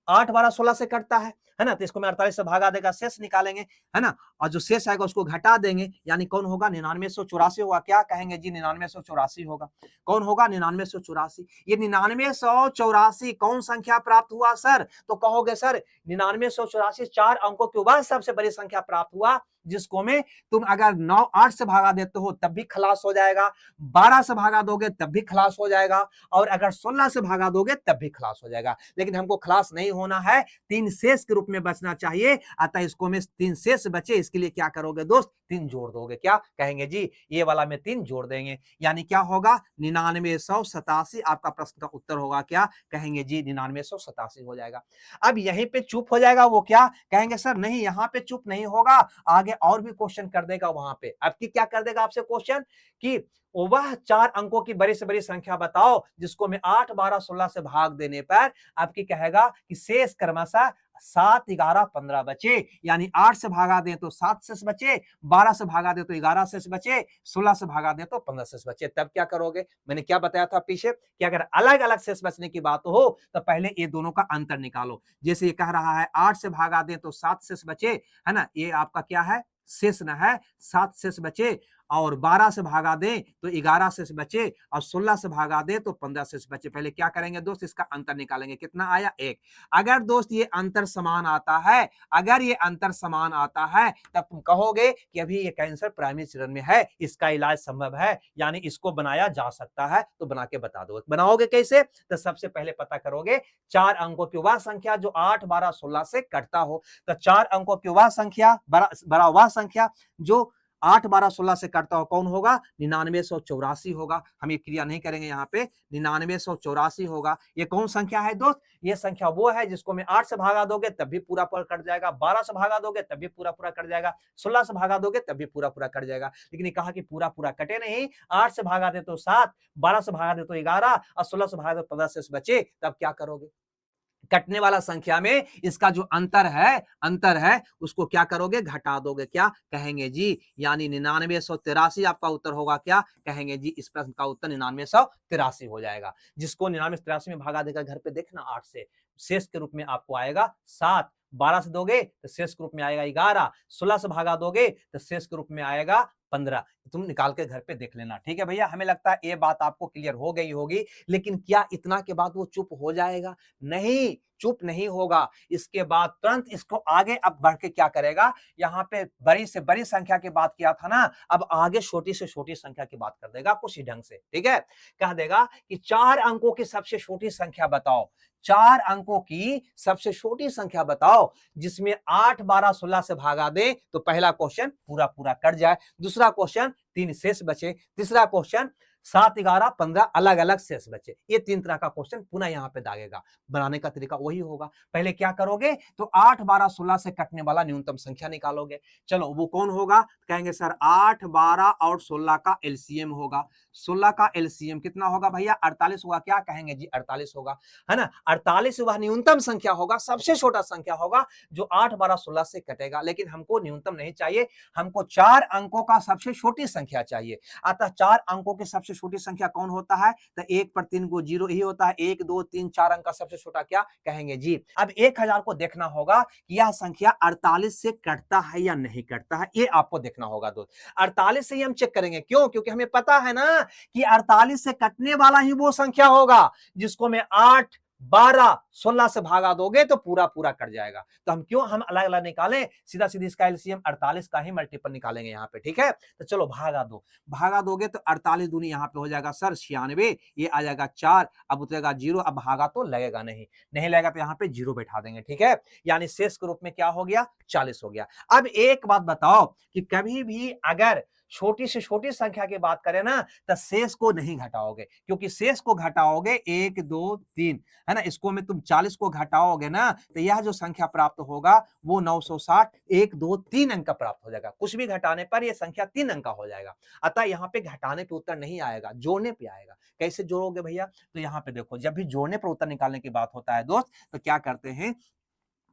8 12 16 से कटता है ना, तो इसको मैं 48 से भागा देगा, शेष निकालेंगे, है ना, और जो शेष आएगा उसको घटा देंगे, यानी कौन होगा? 9984 होगा। क्या कहेंगे जी? 9984 होगा। कौन होगा? 9984। ये 9984 कौन संख्या प्राप्त हुआ सर? तो कहोगे सर 9984 4 अंकों के बाद सबसे बड़ी संख्या प्राप्त हुआ, जिसको में तुम अगर 9 8 से भागा देते हो तब भी खलास हो जाएगा, 12 से भागा दोगे तब भी खलास हो जाएगा, और अगर 16 से भागा दोगे तब भी खलास हो जाएगा। लेकिन हमको खलास नहीं होना है, 3 शेष के रूप में बचना चाहिए, अतः इसको में 3 शेष बचे, इसके लिए क्या करोगे दोस्त? 3 जोड़ दोगे। क्या कहेंगे जी? ये वाला में 3 जोड़ देंगे, यानी क्या होगा? 9987। आपका प्रश्न का उत्तर होगा क्या? कहेंगे जी 9987 हो जाएगा। अब यहीं पे चुप हो जाएगा वो? क्या कहेंगे सर नहीं, यहां पे चुप नहीं होगा, आगे और भी क्वेश्चन कर देगा वहां पे। अब की क्या कर देगा आपसे क्वेश्चन कि वह 4 अंकों की बड़ी से बड़ी संख्या बताओ जिसको मैं 8 12 16 से भाग देने पर आपकी कहेगा कि शेष क्रमशः 7 11 15 बचे, यानी 8 से भागा दे तो 7 शेष बचे, 12 से भागा दे तो 11 शेष बचे, 16 से भागा दे तो 15 शेष बचे। तब क्या करोगे? मैंने क्या बताया था पीछे कि अगर अलग अलग शेष बचने की बात हो तो पहले ये दोनों का अंतर निकालो। जैसे ये कह रहा है 8 से भागा दे तो 7 शेष बचे, है ना, ये आपका क्या है? शेष न है, 7 शेष बचे, और 12 से भागा दे तो 11 शेष बचे, और 16 से भागा दे तो 15 शेष बचे। पहले क्या करेंगे दोस्त? इसका अंतर निकालेंगे। कितना आया? 1। अगर दोस्त ये अंतर समान आता है, अगर ये अंतर समान आता है तब तुम कहोगे कि अभी ये कैंसर प्राइमरी चरण में है, इसका इलाज संभव है, यानी इसको बनाया जा सकता है, तो बना के बता दो। बनाओगे कैसे? तो सबसे पहले पता करोगे 4 अंकों की वह संख्या जो 8 12 16 से कटता हो। तो 4 अंकों की वह संख्या बड़ा वह संख्या जो 8 12 16 से कटता हो कौन होगा? 9984 होगा। हम ये क्रिया नहीं करेंगे यहाँ पे, 9984 होगा। ये कौन संख्या है दोस्त? ये संख्या वो है जिसको मैं 8 से भागा दोगे तब भी पूरा पूरा कट जाएगा, 12 से भागा दोगे तब भी पूरा पूरा कट जाएगा, 16 से भागा दोगे तब भी पूरा पूरा कट जाएगा। लेकिन ये कहा कि पूरा पूरा कटे नहीं, 8 से भागा दे तो 7, 12 से भागा दे तो 11, और 16 से भागा दे तो 15 शेष बचे। तब क्या करोगे? कटने वाला संख्या में इसका जो अंतर है उसको क्या करोगे? घटा दोगे। क्या कहेंगे जी? यानी 9983 आपका उत्तर होगा। क्या कहेंगे जी? इस प्रश्न का उत्तर 9983 हो जाएगा, जिसको 9983 में भागा देकर घर पे देखना 8 से, शेष के रूप में आपको आएगा 7, 12 से दोगे तो शेष के रूप में आएगा 11, 16 से भागा दोगे तो शेष के रूप में आएगा 15। तुम निकाल के घर पे देख लेना। ठीक है भैया, हमें लगता है ये बात आपको क्लियर हो गई होगी। लेकिन क्या इतना के बाद वो चुप हो जाएगा? नहीं, चुप नहीं होगा, इसके बाद तुरंत इसको आगे अब बढ़ के क्या करेगा, यहाँ पे बड़ी से बड़ी संख्या की बात किया था ना, अब आगे छोटी से छोटी संख्या की बात कर देगा कुछ ही ढंग से, ठीक है। कह देगा कि 4 अंकों की सबसे छोटी संख्या बताओ, 4 अंकों की सबसे छोटी संख्या बताओ जिसमें 8, 12, 16 से भागा दे तो पहला क्वेश्चन पूरा पूरा कट जाए, दूसरा क्वेश्चन 3 शेष बचे, तीसरा क्वेश्चन 7, 11, 15 अलग अलग शेष बचे। ये 3 तरह का क्वेश्चन पुनः यहाँ पे दागेगा। बनाने का तरीका वही होगा, पहले क्या करोगे तो 8, 12, 16 से कटने वाला न्यूनतम संख्या निकालोगे। चलो वो कौन होगा, कहेंगे सर 8, 12 और 16 का एलसीएम होगा। 16 का एलसीएम कितना होगा भैया, 48 होगा। क्या कहेंगे जी, 48 होगा, है ना। 48 वह न्यूनतम संख्या होगा, सबसे छोटा संख्या होगा जो 8, 12, 16 से कटेगा। लेकिन हमको न्यूनतम नहीं चाहिए, हमको 4 अंकों का सबसे छोटी संख्या चाहिए। अतः 4 अंकों की सबसे छोटी संख्या कौन होता है, तो 1 पर 3 को 0 ही होता है। 1, 2, 3, 4 अंक का सबसे छोटा क्या कहेंगे जी। अब 1000 को देखना होगा कि यह संख्या 48 से कटता है या नहीं कटता है, ये आपको देखना होगा दोस्त। 48 से ही हम चेक करेंगे, क्यों, क्योंकि हमें पता है ना कि 48 से कटने वाला ही वो संख्या होगा जिसको मैं 8, 12, 16 से भागा दोगे तो पूरा पूरा कट जाएगा। तो हम क्यों हम अलग अलग निकालें, सीधा सीधी इसका एलसीएम 48 का ही मल्टीपल निकालेंगे यहाँ पे, ठीक है। तो चलो भागा दो, भागा दोगे तो 48 दूनी यहाँ पे हो जाएगा सर 96, ये आ जाएगा 4, अब उतरेगा 0, अब भागा तो लगेगा नहीं, नहीं लगेगा तो यहाँ पे 0 बैठा देंगे, ठीक है। यानी शेष के रूप में क्या हो गया, 40 हो गया। अब एक बात बताओ कि कभी भी अगर छोटी से छोटी संख्या की बात करें ना तो शेष को नहीं घटाओगे, क्योंकि शेष को घटाओगे 1, 2, 3, है ना, इसको में तुम 40 को घटाओगे ना तो यह जो संख्या प्राप्त होगा वो 960 1, 2, 3 अंक का प्राप्त हो जाएगा। कुछ भी घटाने पर यह संख्या 3 अंक का हो जाएगा। अतः यहाँ पे घटाने पे उत्तर नहीं आएगा, जोड़ने पे आएगा। कैसे जोड़ोगे भैया, तो यहाँ पे देखो, जब भी जोड़ने पर उत्तर निकालने की बात होता है दोस्त, तो क्या करते हैं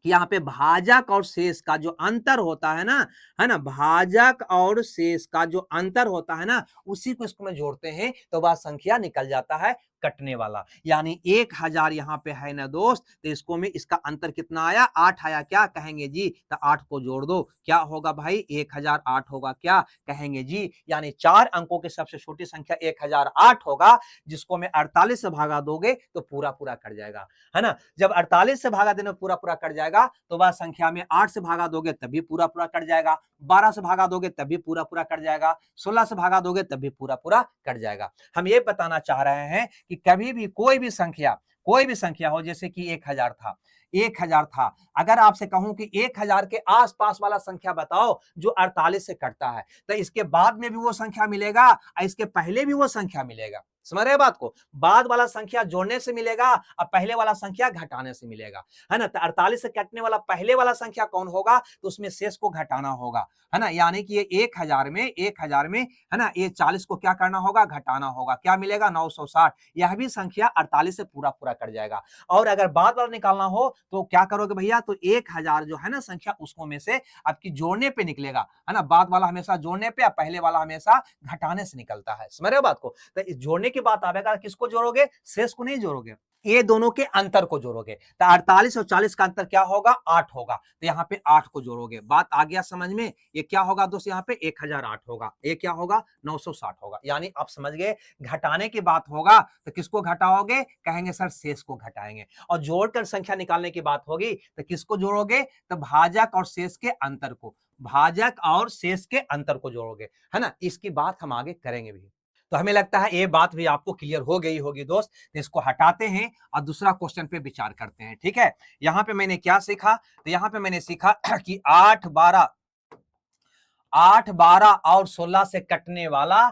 कि यहाँ पे भाजक और शेष का जो अंतर होता है ना, भाजक और शेष का जो अंतर होता है ना, उसी को इसको में जोड़ते हैं तो वह संख्या निकल जाता है कटने वाला। यानी 1000 यहाँ पे है ना दोस्त, तो इसको में इसका अंतर कितना आया, 8 आया। क्या कहेंगे जी, तो 8 को जोड़ दो, क्या होगा भाई, 1008 होगा। क्या कहेंगे जी, यानी 4 अंकों की सबसे छोटी संख्या 1008 होगा, जिसको में 48 से भागा दोगे तो पूरा पूरा कट जाएगा, है ना। जब 48 से भागा देने पूरा पूरा कट जाएगा तो वह संख्या में 8 से भागा दोगे तब भी पूरा पूरा कट जाएगा, 12 से भागा दोगे तब भी पूरा पूरा कट जाएगा, 16 से भागा दोगे तब भी पूरा पूरा कट जाएगा। हम ये बताना चाह रहे हैं कि कभी भी कोई भी संख्या हो, जैसे कि 1000 था, 1000 था, अगर आपसे कहूं कि 1000 के आसपास वाला संख्या बताओ जो 48 से कटता है, तो इसके बाद में भी वो संख्या मिलेगा और इसके पहले भी वो संख्या मिलेगा। समझ रहे बात को, बाद वाला संख्या जोड़ने से मिलेगा और पहले वाला संख्या घटाने से मिलेगा, है ना। तो 48 से कटने वाला पहले वाला संख्या कौन होगा, तो उसमें शेष को घटाना होगा, है ना। यानी कि ये 1000 में है ना, ये 40 को क्या करना होगा, घटाना होगा। क्या मिलेगा, 960। यह भी संख्या 48 से पूरा पूरा कट जाएगा। और अगर बाद वाला निकालना हो तो क्या करोगे भैया, तो 1000 जो है ना संख्या, उसको में से आपकी जोड़ने पे निकलेगा, है ना। बाद वाला हमेशा जोड़ने पे, पहले वाला हमेशा घटाने से निकलता है। समझ रहे हो बात को। तो इस जोड़ने की बात आवेगा, किसको जोड़ोगे, शेष को नहीं जोड़ोगे, ये दोनों के अंतर को जोड़ोगे। तो 48 और 40 का अंतर क्या होगा, 8 होगा। तो यहाँ पे 8 को जोड़ोगे, बात आ गया समझ में। ये क्या होगा दोस्त, यहाँ पे 1008 होगा, ये क्या होगा, 960 होगा। यानी आप समझ गए, घटाने की बात होगा तो किसको घटाओगे, कहेंगे सर शेष को घटाएंगे। और जोड़कर संख्या निकालने की बात होगी तो किसको जोड़ोगे, तो भाजक और शेष के अंतर को, भाजक और शेष के अंतर को जोड़ोगे, है ना। इसकी बात हम आगे करेंगे भी। तो हमें लगता है ये बात भी आपको क्लियर हो गई होगी दोस्त। तो इसको हटाते हैं और दूसरा क्वेश्चन पे विचार करते हैं, ठीक है। यहां पे मैंने क्या सीखा, तो यहां पे मैंने सीखा कि 8, 12 और 16 से कटने वाला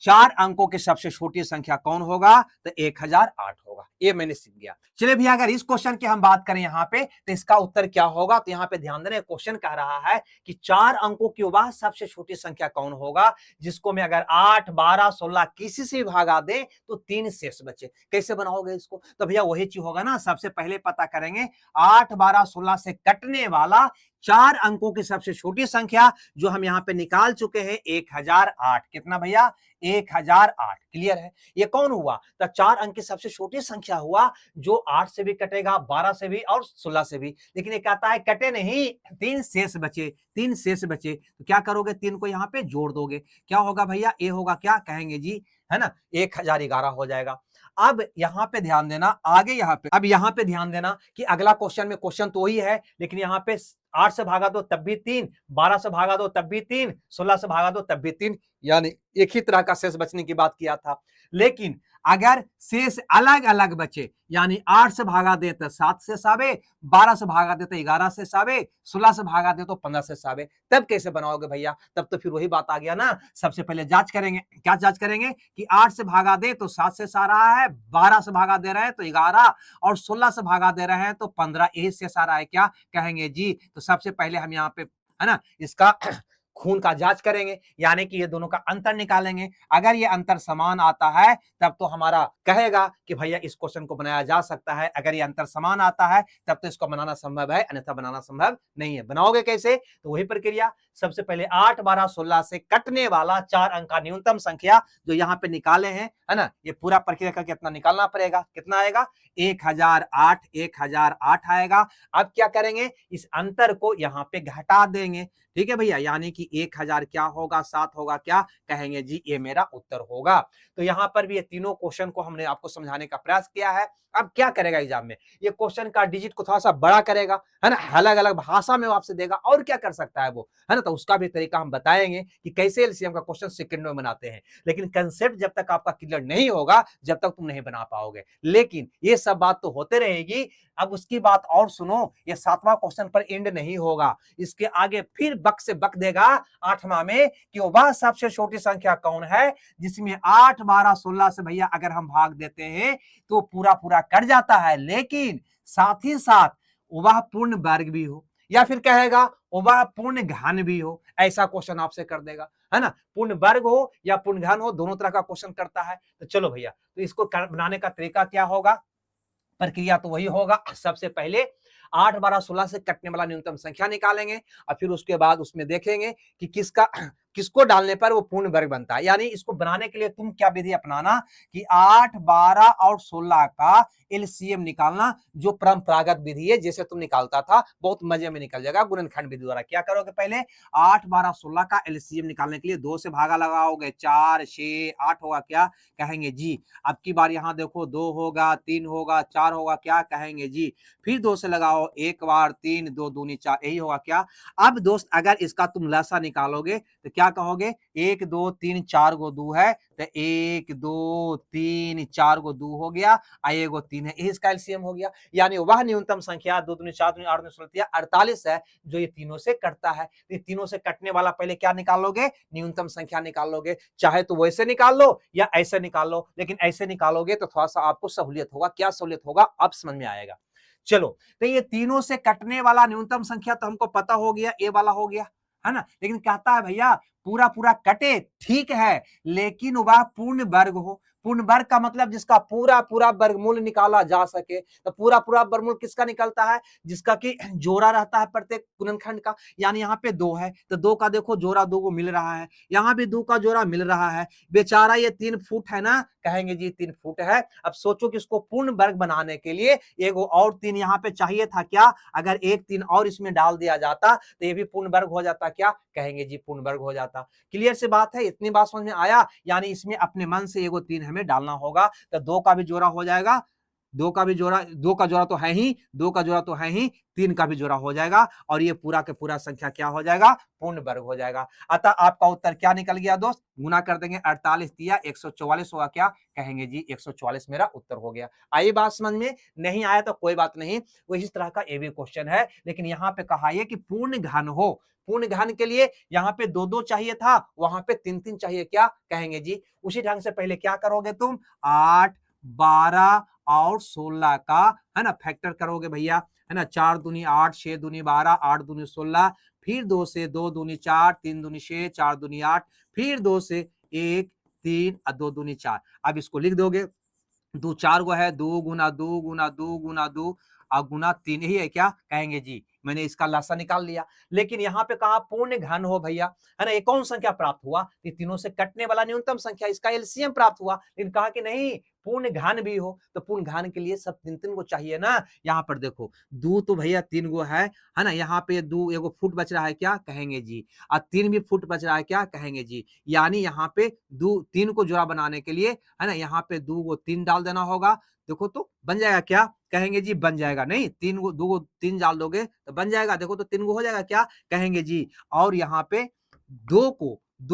4 अंकों की सबसे छोटी संख्या कौन होगा, तो 1008 होगा। ये मैंने सीख गया। चलिए भैया, अगर इस क्वेश्चन की हम बात करें यहाँ पे तो इसका उत्तर क्या होगा, तो यहाँ पे ध्यान देना, क्वेश्चन कह रहा है कि 4 अंकों की वह सबसे छोटी संख्या कौन होगा जिसको मैं अगर 8, 12, 16 किसी से भागा दे तो 3 शेष बचे। कैसे बनाओगे इसको, तो भैया वही चीज होगा ना, सबसे पहले पता करेंगे 8, 12, 16 से कटने वाला 4 अंकों की सबसे छोटी संख्या जो हम यहाँ पे निकाल चुके हैं 1008। कितना भैया, 1008। क्लियर है, ये कौन हुआ, तो 4 अंक की सबसे छोटी संख्या हुआ जो 8 से भी कटेगा, 12 से भी और 16 से भी। लेकिन ये कहता है कटे नहीं, 3 शेष बचे, 3 शेष बचे। तो क्या करोगे, 3 को यहाँ पे जोड़ दोगे, क्या होगा भैया, ये होगा, क्या कहेंगे जी, है ना, 1011 हो जाएगा। अब यहां पे ध्यान देना, आगे यहां पे, अब यहां पे ध्यान देना कि अगला क्वेश्चन में क्वेश्चन तो वही है, लेकिन यहां पे 8 से भागा दो तब भी 3, 12 से भागा दो तब भी 3, 16 से भागा दो तब भी 3, यानी एक ही तरह का शेष बचने की बात किया था। लेकिन अगर शेष अलग अलग बचे, यानी 8 से भागा दे तो 7 से सावे, 12 से भागा दे तो 11 से सावे, 16 से भागा दे तो 15 से सावे, तब कैसे बनाओगे भैया? तब तो फिर वही बात आ गया ना। सबसे पहले जांच करेंगे, क्या जांच करेंगे कि 8 से भागा दे तो 7 से सा रहा है, 12 से भागा दे रहे हैं तो 11, और 16 से भागा दे रहे हैं तो 15, यही से सारा है, क्या कहेंगे जी? तो सबसे पहले हम यहाँ पे, है ना, इसका खून का जांच करेंगे, यानी कि ये दोनों का अंतर निकालेंगे। अगर ये अंतर समान आता है तब तो हमारा कहेगा कि भैया इस क्वेश्चन को बनाया जा सकता है। अगर ये अंतर समान आता है तब तो इसको बनाना संभव है, अन्यथा बनाना संभव नहीं है। बनाओगे कैसे? तो वही प्रक्रिया, सबसे पहले 8, 12, 16 से कटने वाला 4 अंक का न्यूनतम संख्या जो यहाँ पे निकाले हैं, है ना, ये पूरा प्रक्रिया का कितना निकालना पड़ेगा, कितना आएगा? 1008, 1008 आएगा। अब क्या करेंगे? इस अंतर को यहाँ पे घटा देंगे, ठीक है भैया, यानी कि 1000 क्या होगा? 7 होगा, क्या कहेंगे जी? ये मेरा उत्तर होगा। तो यहां पर भी ये तीनों क्वेश्चन को हमने आपको समझाने का प्रयास किया है। अब क्या करेगा एग्जाम में? ये क्वेश्चन का डिजिट को थोड़ा सा बड़ा करेगा, है ना, अलग अलग भाषा में आपसे देगा, और क्या कर सकता है वो, है ना, तो उसका भी तरीका हम बताएंगे कि कैसे एलसीएम का क्वेश्चन सेकंड में बनाते हैं। लेकिन कंसेप्ट जब तक आपका क्लियर नहीं होगा, जब तक तुम नहीं बना पाओगे। लेकिन ये सब बात तो होते रहेगी। अब उसकी बात और सुनो, ये 7वां क्वेश्चन पर एंड नहीं होगा, इसके आगे फिर बक से बक देगा 8वां में कि वह सबसे छोटी संख्या कौन है जिसमें 8, 12, 16 से भैया अगर हम भाग देते हैं तो पूरा पूरा कट जाता है, लेकिन साथ ही साथ वह पूर्ण वर्ग भी हो, या फिर कहेगा वह पूर्ण घन भी हो। ऐसा क्वेश्चन आपसे कर देगा, है ना, पूर्ण वर्ग हो या पूर्ण घन हो, दोनों तरह का क्वेश्चन करता है। तो चलो भैया, तो इसको बनाने का तरीका क्या होगा? प्रक्रिया तो वही होगा, सबसे पहले 8, 12, 16 से कटने वाला न्यूनतम संख्या निकालेंगे, और फिर उसके बाद उसमें देखेंगे कि किसको डालने पर वो पूर्ण वर्ग बनता है। यानी इसको बनाने के लिए तुम क्या विधि अपनाना कि 8, 12 और 16 का एलसीएम निकालना, जो परंपरागत विधि है, जैसे तुम निकालता था, बहुत मजे में निकल जाएगा गुणनखंड विधि द्वारा। क्या करोगे? पहले 8, 12, 16 का एलसीएम निकालने के लिए 2 से भागा लगाओगे, 4, 6, 8 होगा, क्या कहेंगे जी? अब की बार यहां देखो 2 होगा, 3 होगा, 4 होगा, क्या कहेंगे जी? फिर 2 से लगाओ, एक बार 3, 2 दूनी 4, यही होगा, क्या? अब दोस्त अगर इसका तुम लसा निकालोगे तो क्या कहोगे? 1, 2, 3, 4 गो 2 है, तो 1, 2, 3, 4 गो 2 हो गया, एगो 3 है, यही इसका एलसीएम हो गया। यानी वह न्यूनतम संख्या 2 दूनी 4 दूनी 8 दूनी 16 48 है, जो ये तीनों से कटता है। ये तीनों से कटने वाला पहले क्या निकाल लोगे? न्यूनतम संख्या निकाल लोगे। चाहे तो वैसे निकाल लो या ऐसे निकाल लो, लेकिन ऐसे निकालोगे तो थोड़ा सा आपको सहूलियत होगा। क्या सहूलियत होगा? अब समझ में आएगा। चलो, तो ये तीनों से कटने वाला न्यूनतम संख्या तो हमको पता हो गया, ए वाला हो गया, है ना। लेकिन कहता है भैया पूरा पूरा कटे, ठीक है, लेकिन वह पूर्ण वर्ग हो। पूर्ण वर्ग का मतलब जिसका पूरा पूरा वर्गमूल निकाला जा सके। तो पूरा पूरा वर्गमूल किसका निकलता है? जिसका कि जोड़ा रहता है प्रत्येक गुणनखंड का। यानी यहाँ पे 2 है तो 2 का देखो जोड़ा 2 को मिल रहा है, यहाँ भी 2 का जोड़ा मिल रहा है। बेचारा ये 3 फुट है ना, कहेंगे जी 3 फुट है। अब सोचो कि इसको पूर्ण वर्ग बनाने के लिए एक और 3 यहाँ पे चाहिए था, क्या? अगर एक 3 और इसमें डाल दिया जाता तो ये भी पूर्ण वर्ग हो जाता, क्या कहेंगे जी? पूर्ण वर्ग हो जाता। क्लियर से बात है? इतनी बात समझ में आया? यानी इसमें अपने मन से एगो 3 हमें डालना होगा, तो 2 का भी जोड़ा हो जाएगा, 2 का भी जोड़ा, 2 का जोड़ा तो है ही, 2 का जोड़ा तो है ही, 3 का भी जोड़ा हो जाएगा, और ये पूरा के पूरा संख्या क्या हो जाएगा? पूर्ण वर्ग हो जाएगा। अतः आपका उत्तर क्या निकल गया दोस्त? गुना कर देंगे, 48 दिया 144 होगा, क्या कहेंगे जी? 144 मेरा उत्तर हो गया। आई बात समझ में? नहीं आया तो कोई बात नहीं, वो इस तरह का ये भी क्वेश्चन है, लेकिन यहाँ पे कहा है कि पूर्ण घन हो। पूर्ण घन के लिए यहाँ पे 2-2 चाहिए था, वहां पे 3-3 चाहिए, क्या कहेंगे जी? उसी ढंग से पहले क्या करोगे तुम? 8, 12 और 16 का, है ना, फैक्टर करोगे भैया, है ना। 4 दूनी 8, 6 दूनी 12, 8 दूनी 16, फिर 2 से 2 दूनी 4, 3 दूनी 6, 4 दूनी 8, फिर 2 से 1, 3 और 2 दूनी 4। अब इसको लिख दोगे, 2 4 गो है, 2 गुना 2 गुना 2 गुना 2 और गुना 3, यही है, क्या कहेंगे जी? मैंने इसका लसा निकाल लिया। लेकिन यहाँ पे कहा पूर्ण घन हो भैया, है ना, ये कौन संख्या प्राप्त हुआ, ये तीनों से कटने वाला न्यूनतम संख्या, इसका एलसीएम प्राप्त हुआ। लेकिन कहा कि नहीं पूर्ण घन भी हो, तो पूर्ण घन के लिए सब तीन तीन को चाहिए ना। यहाँ पर देखो दो तो भैया तीन गो है ना, यहाँ पे दो एगो फुट बच रहा है क्या कहेंगे जी, और तीन भी फुट बच रहा है क्या कहेंगे जी। यानी यहाँ पे दो तीन को जोड़ा बनाने के लिए, है ना, यहाँ पे दो गो तीन डाल देना होगा। देखो तो बन जाएगा क्या कहेंगे जी, बन जाएगा। नहीं तीन गो दो गो तीन डाल दोगे तो बन जाएगा। देखो तो तीन गो हो जाएगा क्या कहेंगे जी। और यहाँ पे दो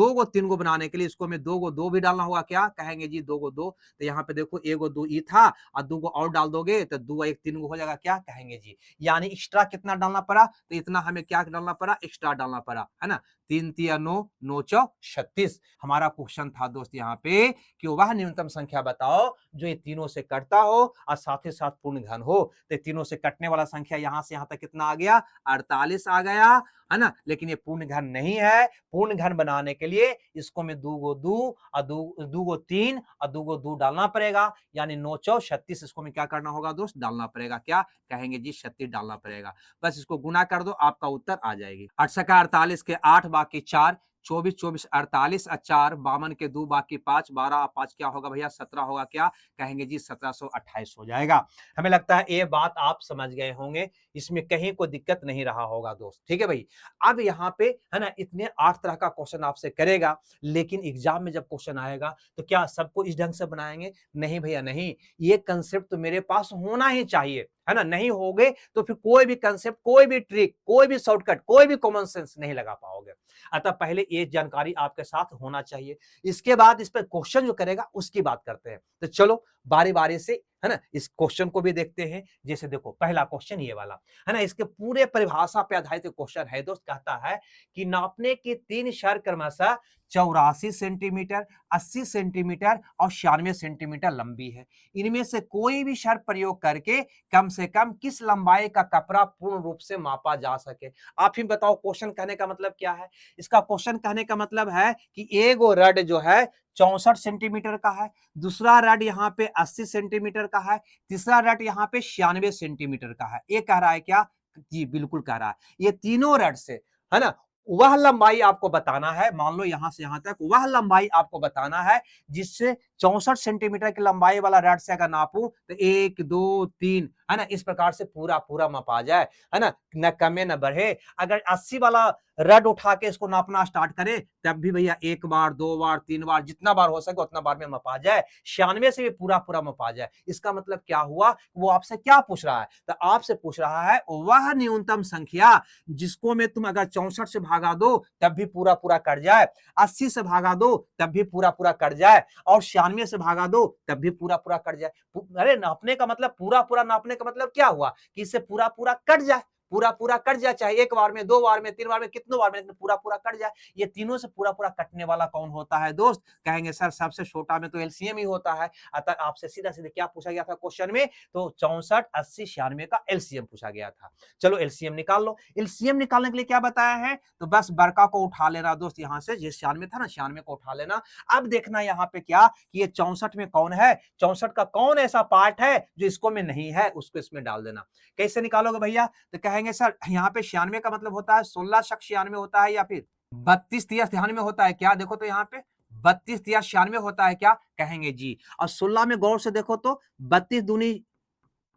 गो तीन गो बनाने के लिए इसको में दो गो दो भी डालना होगा क्या कहेंगे जी, दो गो दो। तो यहाँ पे देखो एगो दो ई था और दो गो और डाल दोगे तो दो एक तीन गो हो जाएगा क्या कहेंगे जी। यानी एक्स्ट्रा कितना डालना पड़ा, तो इतना हमें क्या डालना पड़ा, एक्स्ट्रा डालना पड़ा, है ना। तीन तिया नौ, नौ चौ 36। हमारा क्वेश्चन था दोस्त यहाँ पे कि वह न्यूनतम संख्या बताओ जो ये तीनों से कटता हो और साथ ही साथ पूर्ण घन हो। तो तीनों से कटने वाला संख्या यहां से यहां तक कितना आ गया, 48 आ गया, है ना। लेकिन ये पूर्ण घन नहीं है। पूर्ण घन बनाने के लिए इसको में दो गो दो और दो गो तीन और दो गो दो डालना पड़ेगा। यानी 9 चौ 36, इसको में क्या करना होगा दोस्त, डालना पड़ेगा क्या कहेंगे जी, 36 डालना पड़ेगा। बस इसको गुना कर दो, आपका उत्तर आ जाएगी। 8 सका 48 के 8 बाकी 4, 24 24 48 और 4 52 के 2 बाकी 5, 12 5 क्या होगा भैया 17 होगा क्या कहेंगे जी, 1728 हो जाएगा। हमें लगता है ये बात आप समझ गए होंगे, इसमें कहीं कोई दिक्कत नहीं रहा होगा दोस्त, ठीक है भाई। अब यहाँ पे है ना इतने 8 तरह का क्वेश्चन आपसे करेगा, लेकिन एग्जाम में जब क्वेश्चन आएगा तो क्या सबको इस ढंग से बनाएंगे, नहीं भैया नहीं। ये कंसेप्ट तो मेरे पास होना ही चाहिए, है ना। नहीं होगे तो फिर कोई भी कंसेप्ट, कोई भी ट्रिक, कोई भी शॉर्टकट, कोई भी कॉमन सेंस नहीं लगा पाओगे। अतः पहले ये जानकारी आपके साथ होना चाहिए, इसके बाद इस पर क्वेश्चन जो करेगा उसकी बात करते हैं। तो चलो बारी बारी से, है ना, इस क्वेश्चन को भी देखते हैं। जैसे देखो पहला क्वेश्चन ये वाला, है ना, इसके पूरे परिभाषा पे आधारित क्वेश्चन है दोस्त। कहता है कि नापने की तीन शर क्रमशः 84 सेंटीमीटर, 80 सेंटीमीटर और 96 सेंटीमीटर लंबी है। इनमें से कोई भी शर प्रयोग करके कम से कम किस लंबाई का कपड़ा पूर्ण रूप से मापा जा सके। आप ही बताओ क्वेश्चन कहने का मतलब क्या है। इसका क्वेश्चन कहने का मतलब है कि एगो रड जो है 64 सेंटीमीटर का है, दूसरा रड यहाँ पे 80 सेंटीमीटर का है, तीसरा रड यहाँ पे 96 सेंटीमीटर का है। ये कह रहा है क्या जी, बिल्कुल कह रहा है। ये तीनों रड से, है ना, वह लंबाई आपको बताना है। मान लो यहां से यहां तक वह लंबाई आपको बताना है जिससे 64 सेंटीमीटर की लंबाई वाला रड से अगर नापू तो 1 2 3, है ना, इस प्रकार से पूरा पूरा मापा जाए, है ना, न कमे न बढ़े। अगर 80 वाला रड उठा के इसको नापना स्टार्ट करे तब भी भैया एक बार, दो बार, तीन बार, जितना बार हो सके उतना बार में मपा जाए। 96 से भी पूरा पूरा मपा जाए। इसका मतलब क्या हुआ, वो आपसे क्या पूछ रहा है, तो आपसे पूछ रहा है वह न्यूनतम संख्या जिसको में तुम अगर 64 से भागा दो तब भी पूरा पूरा कट जाए, 80 से भागा दो तब भी पूरा पूरा कट जाए, और 96 से भागा दो तब भी पूरा पूरा कट जाए। अरे नापने का मतलब, पूरा पूरा नापने का मतलब क्या हुआ कि इससे पूरा पूरा कट जाए, पूरा पूरा कट जाए, चाहे एक बार में, दो बार में, तीन बार में, कितनों बार में, लेकिन पूरा पूरा कट जाए। ये तीनों से पूरा पूरा कटने वाला कौन होता है दोस्त, कहेंगे सर सबसे छोटा में तो एलसीएम ही होता है। अतः आपसे सीधा सीधे क्या पूछा गया था क्वेश्चन में, तो 64 80 96 का एलसीएम पूछा गया था। चलो एलसीएम निकाल लो। एलसीएम निकालने के लिए क्या बताया है, तो बस बड़का को उठा लेना दोस्त, यहां से जिस 96 था ना 96 को उठा लेना। अब देखना यहाँ पे क्या कि ये 64 में कौन है, 64 का कौन ऐसा पार्ट है जो इसको में नहीं है, उसको इसमें डाल देना। कैसे निकालोगे भैया, तो कहेंगे सर यहाँ पे 96 का मतलब होता है 16 शक 96 होता है या फिर 32 तिया 96 होता है क्या। देखो तो यहाँ पे 32 तिया 96 होता है क्या कहेंगे जी। और 16 में गौर से देखो तो 32 दूनी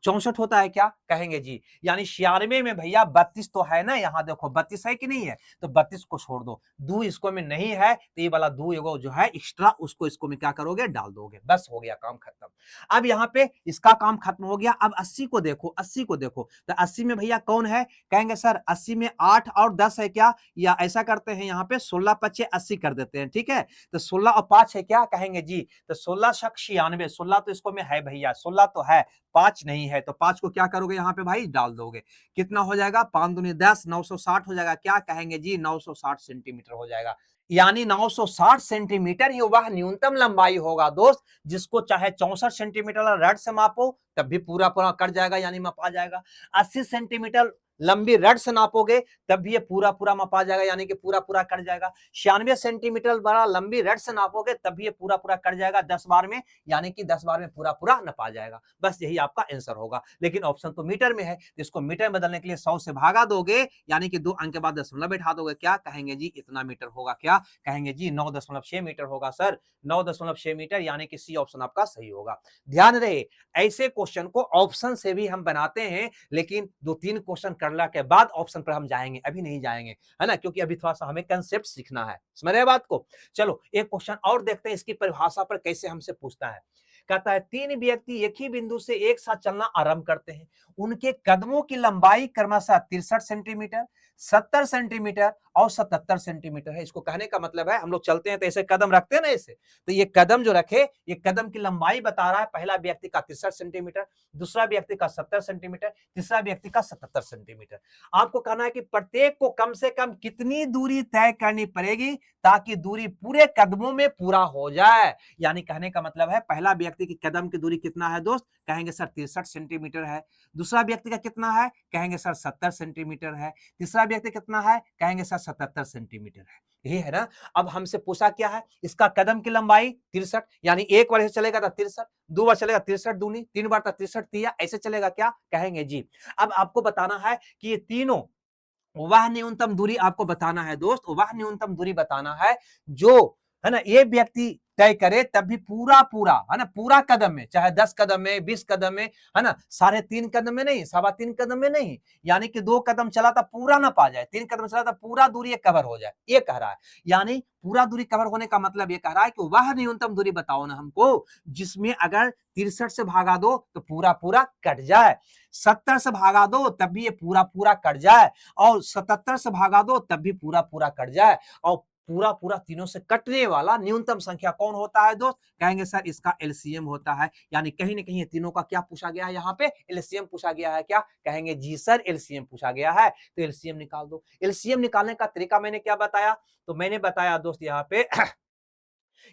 64 होता है क्या कहेंगे जी। यानी 96 में भैया 32 तो है ना, यहाँ देखो 32 है कि नहीं है, तो 32 को छोड़ दो, दो इसको में नहीं है तो ये वाला दो एगो जो है एक्स्ट्रा उसको इसको में क्या करोगे, डाल दोगे, बस हो गया काम खत्म। अब यहाँ पे इसका काम खत्म हो गया। अब 80 को देखो, 80 को देखो, तो 80 में भैया कौन है, कहेंगे सर 80 में 8 और 10 है क्या, या ऐसा करते हैं यहाँ पे 16 पच्चे 80 कर देते हैं, ठीक है। तो 16 और 5 है क्या कहेंगे जी, तो 16 शक 96, 16 तो इसको में है भैया, 16 तो है, 5 नहीं है, तो 5 को क्या करोगे यहाँ पे भाई डाल दोगे। कितना हो जाएगा, 5 दूनी 10, 960 हो जाएगा क्या कहेंगे जी, 960 सेंटीमीटर हो जाएगा। यानी 960 सेंटीमीटर ही वह न्यूनतम लंबाई होगा दोस्त जिसको चाहे 64 सेंटीमीटर रड से मापो तब भी पूरा पूरा कट जाएगा, यानी मापा जाएगा। 80 सेंटीमीटर लंबी रड से नापोगे तब भी ये पूरा पूरा मपा जाएगा, यानी कि पूरा पूरा कट जाएगा। 96 सेंटीमीटर बड़ा लंबी रड से नापोगे तब भी ये पूरा पूरा कट जाएगा 10 बार में, यानी कि 10 बार में पूरा पूरा नपा जाएगा। बस यही आपका आंसर होगा। लेकिन ऑप्शन तो मीटर में है, तो इसको मीटर में बदलने के लिए 100 से भागा दोगे, यानी कि 2 अंक के बाद दशमलव बैठा दोगे, क्या कहेंगे जी इतना मीटर होगा, क्या कहेंगे जी 9.6 मीटर होगा सर, 9.6 मीटर, यानी कि सी ऑप्शन आपका सही होगा। ध्यान रहे ऐसे क्वेश्चन को ऑप्शन से भी हम बनाते हैं, लेकिन 2-3 क्वेश्चन करने के बाद ऑप्शन पर हम जाएंगे, अभी नहीं जाएंगे, है ना, क्योंकि अभी थोड़ा सा हमें कंसेप्ट सीखना है। समझ रहे बात को? चलो एक क्वेश्चन और देखते हैं, इसकी परिभाषा पर कैसे हमसे पूछता है। कहता है 3 व्यक्ति एक ही बिंदु से एक साथ चलना आरंभ करते हैं, उनके कदमों की लंबाई क्रमशः 63 सेंटीमीटर, 70 सेंटीमीटर और 77 सेंटीमीटर है। इसको कहने का मतलब है हम लोग चलते हैं तो ऐसे कदम रखते हैं ना ऐसे, तो ये कदम जो रखे, ये कदम की लंबाई बता रहा है, पहला व्यक्ति का 63 सेंटीमीटर, दूसरा व्यक्ति का 70 सेंटीमीटर, तीसरा व्यक्ति का 77 सेंटीमीटर। आपको कहना है कि प्रत्येक को कम से कम कितनी दूरी तय करनी पड़ेगी ताकि दूरी पूरे कदमों में पूरा हो जाए। यानी कहने का मतलब है पहला व्यक्ति की कदम की दूरी कितना है दोस्त, कहेंगे सर 63 सेंटीमीटर है। दूसरा व्यक्ति का कितना है, कहेंगे सर 70 सेंटीमीटर है। तीसरा व्यक्ति कितना है, कहेंगे सर 77 सेंटीमीटर है। यही है ना। अब हमसे पूछा क्या है, इसका कदम की लंबाई 63, यानी एक बार ऐसे चलेगा तो 63, 2 बार चलेगा 63 दूनी, 3 बार तो 63 तिया, ऐसे चलेगा क्या, कहेंगे जी। अब आपको बताना है कि ये तीनों वह न्यूनतम दूरी आपको बताना है दोस्त, वह न्यूनतम दूरी बताना है जो, है ना, ये व्यक्ति तय करे तब भी पूरा पूरा, है ना, पूरा कदम में, चाहे 10 कदम में, 20 कदम में, है ना, 3.5 कदम में नहीं, 3.25 कदम में नहीं, यानी कि 2 कदम चला था पूरा ना पा जाए, 3 कदम चला था पूरा दूरी ये कवर हो जाए, ये कह रहा है। यानी पूरा दूरी कवर होने का मतलब ये कह रहा है कि वह न्यूनतम दूरी बताओ ना हमको जिसमें अगर 63 से भागा दो तो पूरा पूरा कट जाए, 70 से भागा दो तब भी ये पूरा पूरा कट जाए, और 77 से भागा दो तब भी पूरा पूरा कट जाए, और पूरा पूरा तीनों से कटने वाला न्यूनतम संख्या कौन होता है दोस्त, कहेंगे सर इसका एलसीएम होता है। यानी कहीं ना कहीं तीनों का क्या पूछा गया है, यहाँ पे एलसीएम पूछा गया है, क्या कहेंगे जी सर एलसीएम पूछा गया है, तो एलसीएम निकाल दो। एलसीएम निकालने का तरीका मैंने क्या बताया, तो मैंने बताया दोस्त यहाँ पे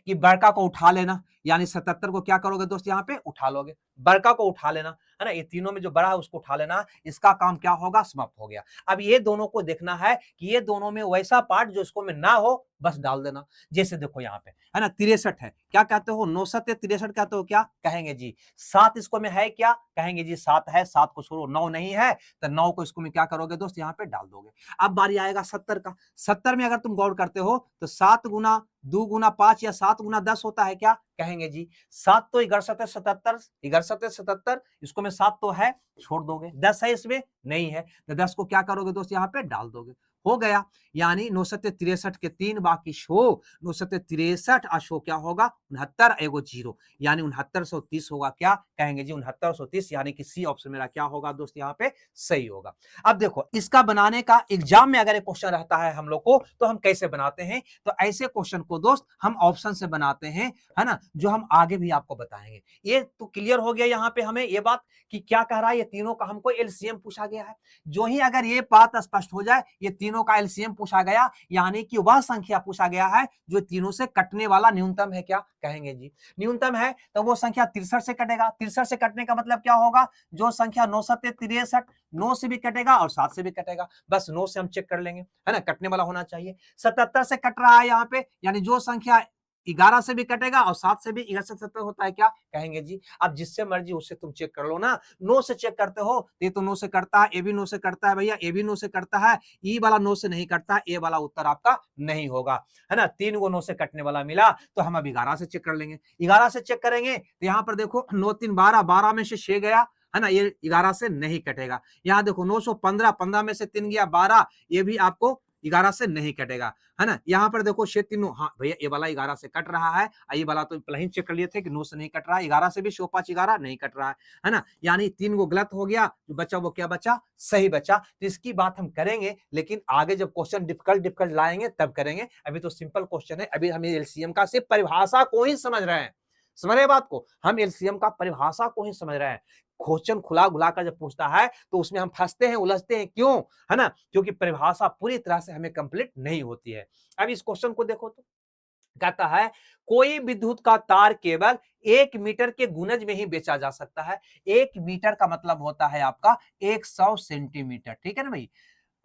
कि बड़का को उठा लेना, यानी 77 को क्या करोगे दोस्त, यहाँ पे उठा लोगे, बड़का को उठा लेना, है ना, ये तीनों में जो बड़ा है उसको उठा लेना, इसका काम क्या होगा, समाप्त हो गया। अब ये दोनों को देखना है कि ये दोनों में वैसा पार्ट जो इसको में ना हो बस डाल देना। जैसे देखो यहाँ पे, है ना, 63 है, क्या कहते हो, 9 7 63 कहते हो, क्या कहेंगे जी 7 इसको में है, क्या कहेंगे जी 7 है, 7 को छोड़ो, 9 नहीं है तो 9 को इसको में क्या करोगे दोस्त, यहाँ पे डाल दोगे। अब बारी आएगा 70 का। 70 में अगर तुम गौर करते हो तो 7 गुना 2 गुना 5 या 7 गुना 10 होता है, क्या कहेंगे जी 7 तो 11 77, 11 77, इसको में 7 तो है, छोड़ दोगे, 10 है इसमें नहीं है, तो 10 को क्या करोगे दोस्त, यहाँ पे डाल दोगे, हो गया। यानी 9 7 63 के 3 बाकी शो, 9 7 63 अशो क्या होगा 69 एगो 0, यानी 6930 होगा, क्या कहेंगे जी 6930, यानी कि सी ऑप्शन मेरा क्या होगा दोस्त, यहाँ पे सही होगा। अब देखो इसका बनाने का एग्जाम में अगर एक क्वेश्चन रहता है हम लोग को तो हम कैसे बनाते हैं, तो ऐसे क्वेश्चन को दोस्त हम ऑप्शन से बनाते हैं, है ना, जो हम आगे भी आपको बताएंगे। ये तो क्लियर हो गया यहाँ पे हमें ये बात कि क्या कह रहा है, ये तीनों का हमको एलसीएम पूछा गया है। जो ही अगर ये बात स्पष्ट हो जाए ये तीनों का एलसीएम पूछा गया, यानी कि वह संख्या पूछा गया है जो तीनों से कटने वाला न्यूनतम है, क्या कहेंगे जी न्यूनतम है, तो वो संख्या 63 से कटेगा। 63 से कटने का मतलब क्या होगा, जो संख्या 9 7 63, 9 से भी कटेगा और 7 से भी कटेगा, बस 9 से हम चेक कर लेंगे, है ना, कटने वाला होना चाहिए। 77 से कट रहा है यहाँ पे, यानी जो संख्या 11 से भी कटेगा और 7 से भी, 11 से 70 होता है, क्या कहेंगे जी। अब जिससे मर्जी उससे तुम चेक कर लो ना, 9 से चेक करते हो, ये तो 9 से करता है, ए भी 9 से करता है भैया, ए भी 9 से करता है, ई वाला 9 से नहीं करता, ए वाला उत्तर आपका नहीं होगा, है ना। 3 को 9 से कटने वाला मिला तो हम अब 11 से चेक कर लेंगे। 11 से चेक करेंगे तो यहाँ पर देखो 9 3 12, 12 में से 6 गया, है ना, ये 11 से नहीं कटेगा। यहाँ देखो 915, 15 में से 3 गया 12, ये भी आपको 11 से नहीं कटेगा, है ना। यहाँ पर देखो 6 3 9, हाँ भैया ये वाला 11 से कट रहा है, ये वाला तो पहले ही चेक कर लिए थे कि 9 से नहीं कट रहा है, 11 से भी 6 5 11 नहीं कट रहा है ना। यानी 3 को गलत हो गया, जो बचा वो क्या बचा, सही बचा। तो इसकी बात हम करेंगे, लेकिन आगे जब क्वेश्चन डिफिकल्ट लाएंगे तब करेंगे, अभी तो सिंपल क्वेश्चन है, अभी हम एलसीएम का सिर्फ परिभाषा को ही समझ रहे हैं। समझ रहे बात को, हम एलसीएम का परिभाषा को ही समझ रहे हैं। क्वेश्चन खुला गुला कर जब पूछता है तो उसमें हम फंसते हैं, उलझते हैं, क्यों, है ना, क्योंकि परिभाषा पूरी तरह से हमें कंप्लीट नहीं होती है। अब इस क्वेश्चन को देखो तो कहता है कोई विद्युत का तार केवल 1 मीटर के गुनज में ही बेचा जा सकता है। 1 मीटर का मतलब होता है आपका 100 सेंटीमीटर, ठीक है ना भाई।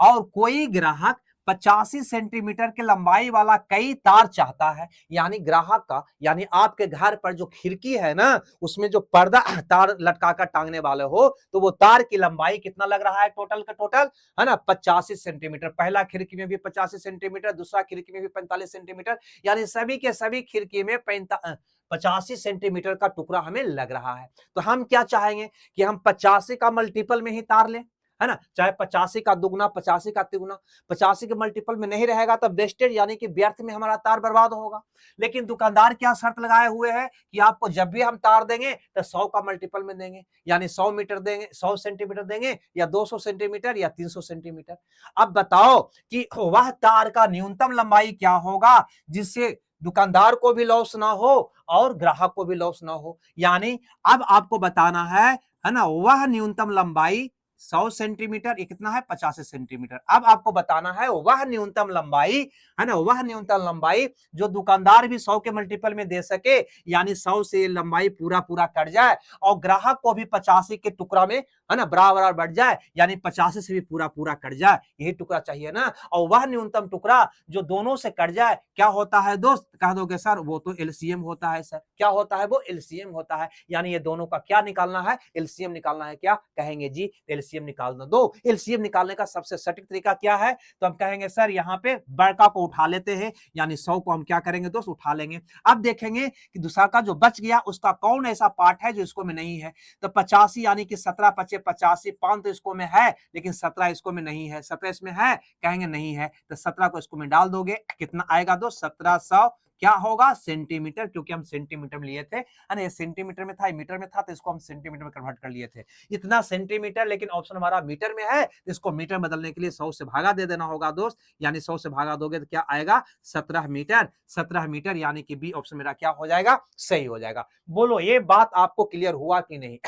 और कोई ग्राहक 85 सेंटीमीटर के लंबाई वाला कई तार चाहता है, यानी ग्राहक का, यानी आपके घर पर जो खिड़की है ना, उसमें जो पर्दा तार लटका कर टांगने वाले हो, तो वो तार की लंबाई कितना लग रहा है टोटल का टोटल, है ना, 85 सेंटीमीटर। पहला खिड़की में भी 85 सेंटीमीटर, दूसरा खिड़की में भी 45 सेंटीमीटर, यानी सभी के सभी खिड़की में 85 सेंटीमीटर का टुकड़ा हमें लग रहा है। तो हम क्या चाहेंगे कि हम 85 का मल्टीपल में ही तार लें, है ना, चाहे 85 का दुगुना, 85 का तिगुना। 85 के मल्टीपल में नहीं रहेगा तब वेस्टेज, यानी कि व्यर्थ में हमारा तार बर्बाद होगा। लेकिन दुकानदार क्या शर्त लगाए हुए हैं कि आपको जब भी हम तार देंगे तो 100 का मल्टीपल में देंगे, यानी 100 मीटर देंगे, 100 सेंटीमीटर देंगे, या 200 सेंटीमीटर या 300 सेंटीमीटर। अब बताओ कि वह तार का न्यूनतम लंबाई क्या होगा जिससे दुकानदार को भी लॉस ना हो और ग्राहक को भी लॉस ना हो। यानी अब आपको बताना है ना, वह न्यूनतम लंबाई 100 सेंटीमीटर, ये कितना है 85 सेंटीमीटर। अब आपको बताना है वह न्यूनतम लंबाई, है ना, वह न्यूनतम लंबाई जो दुकानदार भी 100 के मल्टीपल में दे सके, यानी 100 से लंबाई पूरा पूरा कट जाए और ग्राहक को भी 85 के टुकड़ा में, है ना, बराबर बढ़ जाए, यानी 85 से भी पूरा पूरा कट जाए, यही टुकड़ा चाहिए ना। और वह न्यूनतम टुकड़ा जो दोनों से कट जाए क्या होता है दोस्त, कह दोगे सर वो तो एलसीएम होता है। सर क्या होता है, वो एलसीएम होता है। यानी ये दोनों का क्या निकालना है, एलसीएम निकालना है। क्या कहेंगे जी, एलसीएम निकालना दो। एलसीएम निकालने का सबसे सटीक तरीका क्या है, तो हम कहेंगे सर यहाँ पे बड़का को उठा लेते हैं, यानी 100 को हम क्या करेंगे दोस्त, उठा लेंगे। अब देखेंगे कि दूसरा का जो बच गया उसका कौन ऐसा पार्ट है जो इसको में नहीं है। तो 85 यानी कि 17 पचे 85, 5 तो इसको में है लेकिन 17 इसको में नहीं है। 17 इसमें है, कहेंगे नहीं है, तो 17 को इसको में डाल दोगे, कितना आएगा दोस्त, 1700 क्या होगा सेंटीमीटर, क्योंकि हम सेंटीमीटर में लिए थे, है ना, ये सेंटीमीटर में था, मीटर में था, तो इसको हम सेंटीमीटर में कन्वर्ट कर लिए थे, इतना सेंटीमीटर। लेकिन ऑप्शन हमारा मीटर में है, तो इसको मीटर बदलने के लिए 100 से भागा दे देना होगा दोस्त, यानी 100 से भागा दोगे तो क्या आएगा 17 मीटर। 17 मीटर, यानी कि बी ऑप्शन मेरा क्या हो जाएगा, सही हो जाएगा। बोलो ये बात आपको क्लियर हुआ कि नहीं?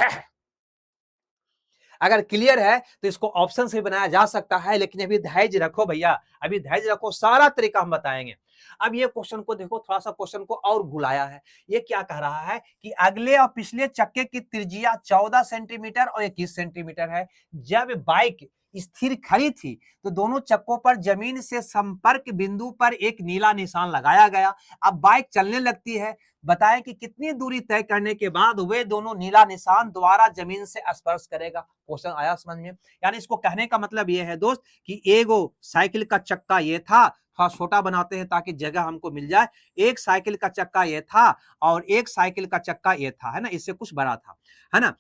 अगर क्लियर है तो इसको ऑप्शन से बनाया जा सकता है, लेकिन अभी धैर्य रखो भैया, अभी धैर्य रखो, सारा तरीका हम बताएंगे। अब ये क्वेश्चन को देखो, थोड़ा सा क्वेश्चन को और घुलाया है। ये क्या कह रहा है कि अगले और पिछले चक्के की त्रिज्या 14 सेंटीमीटर और 21 सेंटीमीटर है। जब बाइक स्थिर खड़ी थी तो दोनों चक्कों पर जमीन से संपर्क बिंदु पर एक नीला निशान लगाया गया। अब बाइक चलने लगती है, बताएं कि कितनी दूरी तय करने के बाद वे दोनों नीला निशान दोबारा जमीन से स्पर्श करेगा। क्वेश्चन आया समझ में? यानी इसको कहने का मतलब ये है दोस्त कि एगो साइकिल का चक्का ये था, थोड़ा छोटा बनाते हैं ताकि जगह हमको मिल जाए। एक साइकिल का चक्का ये था और एक साइकिल का चक्का ये था, है ना, इससे कुछ बड़ा था, है ना,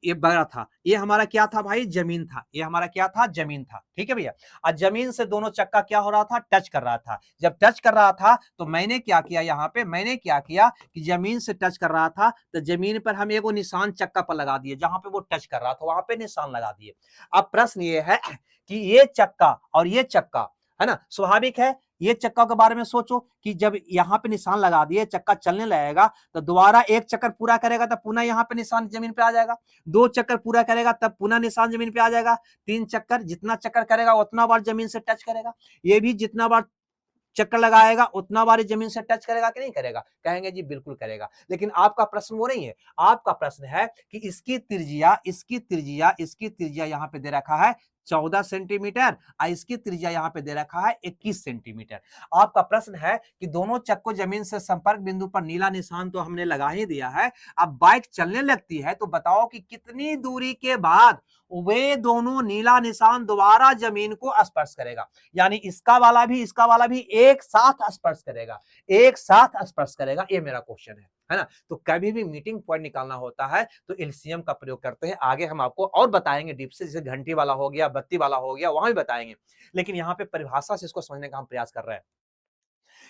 ये बड़ा था। ये हमारा क्या था भाई, जमीन था। ये हमारा क्या था, जमीन था, ठीक है भैया। और जमीन से दोनों चक्का क्या हो रहा था, टच कर रहा था। जब टच कर रहा था तो मैंने क्या किया, यहाँ पे मैंने क्या किया कि जमीन से टच कर रहा था तो जमीन पर हम एगो निशान चक्का पर लगा दिए, जहां पे वो टच कर रहा था वहां पे निशान लगा दिए। अब प्रश्न ये है कि ये चक्का और ये चक्का, है ना, स्वाभाविक है, ये चक्का के बारे में सोचो कि जब यहाँ पे निशान लगा दिए, चक्का चलने लगेगा तो दोबारा एक चक्कर पूरा करेगा तब पुनः यहाँ पे निशान जमीन पे आ जाएगा, 2 चक्कर पूरा करेगा तब पुनः निशान जमीन पे आ जाएगा, 3 चक्कर, जितना चक्कर करेगा उतना बार जमीन से टच करेगा। ये भी जितना बार चक्कर लगाएगा उतना बार जमीन से टच करेगा कि नहीं करेगा, कहेंगे जी बिल्कुल करेगा। लेकिन आपका प्रश्न वो नहीं है, आपका प्रश्न है कि इसकी त्रिज्या, इसकी त्रिज्या, इसकी त्रिज्या यहाँ पे दे रखा है 14 सेंटीमीटर और इसकी त्रिज्या यहाँ पे दे रखा है 21 सेंटीमीटर। आपका प्रश्न है कि दोनों चक्कों जमीन से संपर्क बिंदु पर नीला निशान तो हमने लगा ही दिया है, अब बाइक चलने लगती है तो बताओ कि कितनी दूरी के बाद वे दोनों नीला निशान दोबारा जमीन को स्पर्श करेगा। यानी इसका वाला भी एक साथ स्पर्श करेगा, एक साथ स्पर्श करेगा, ये मेरा क्वेश्चन है ना। तो कभी भी मीटिंग पॉइंट निकालना होता है तो एलसीएम का प्रयोग करते हैं। आगे हम आपको और बताएंगे डीप से, जैसे घंटी वाला हो गया, बत्ती वाला हो गया, वहां भी बताएंगे। लेकिन यहाँ पे परिभाषा से इसको समझने का हम प्रयास कर रहे हैं।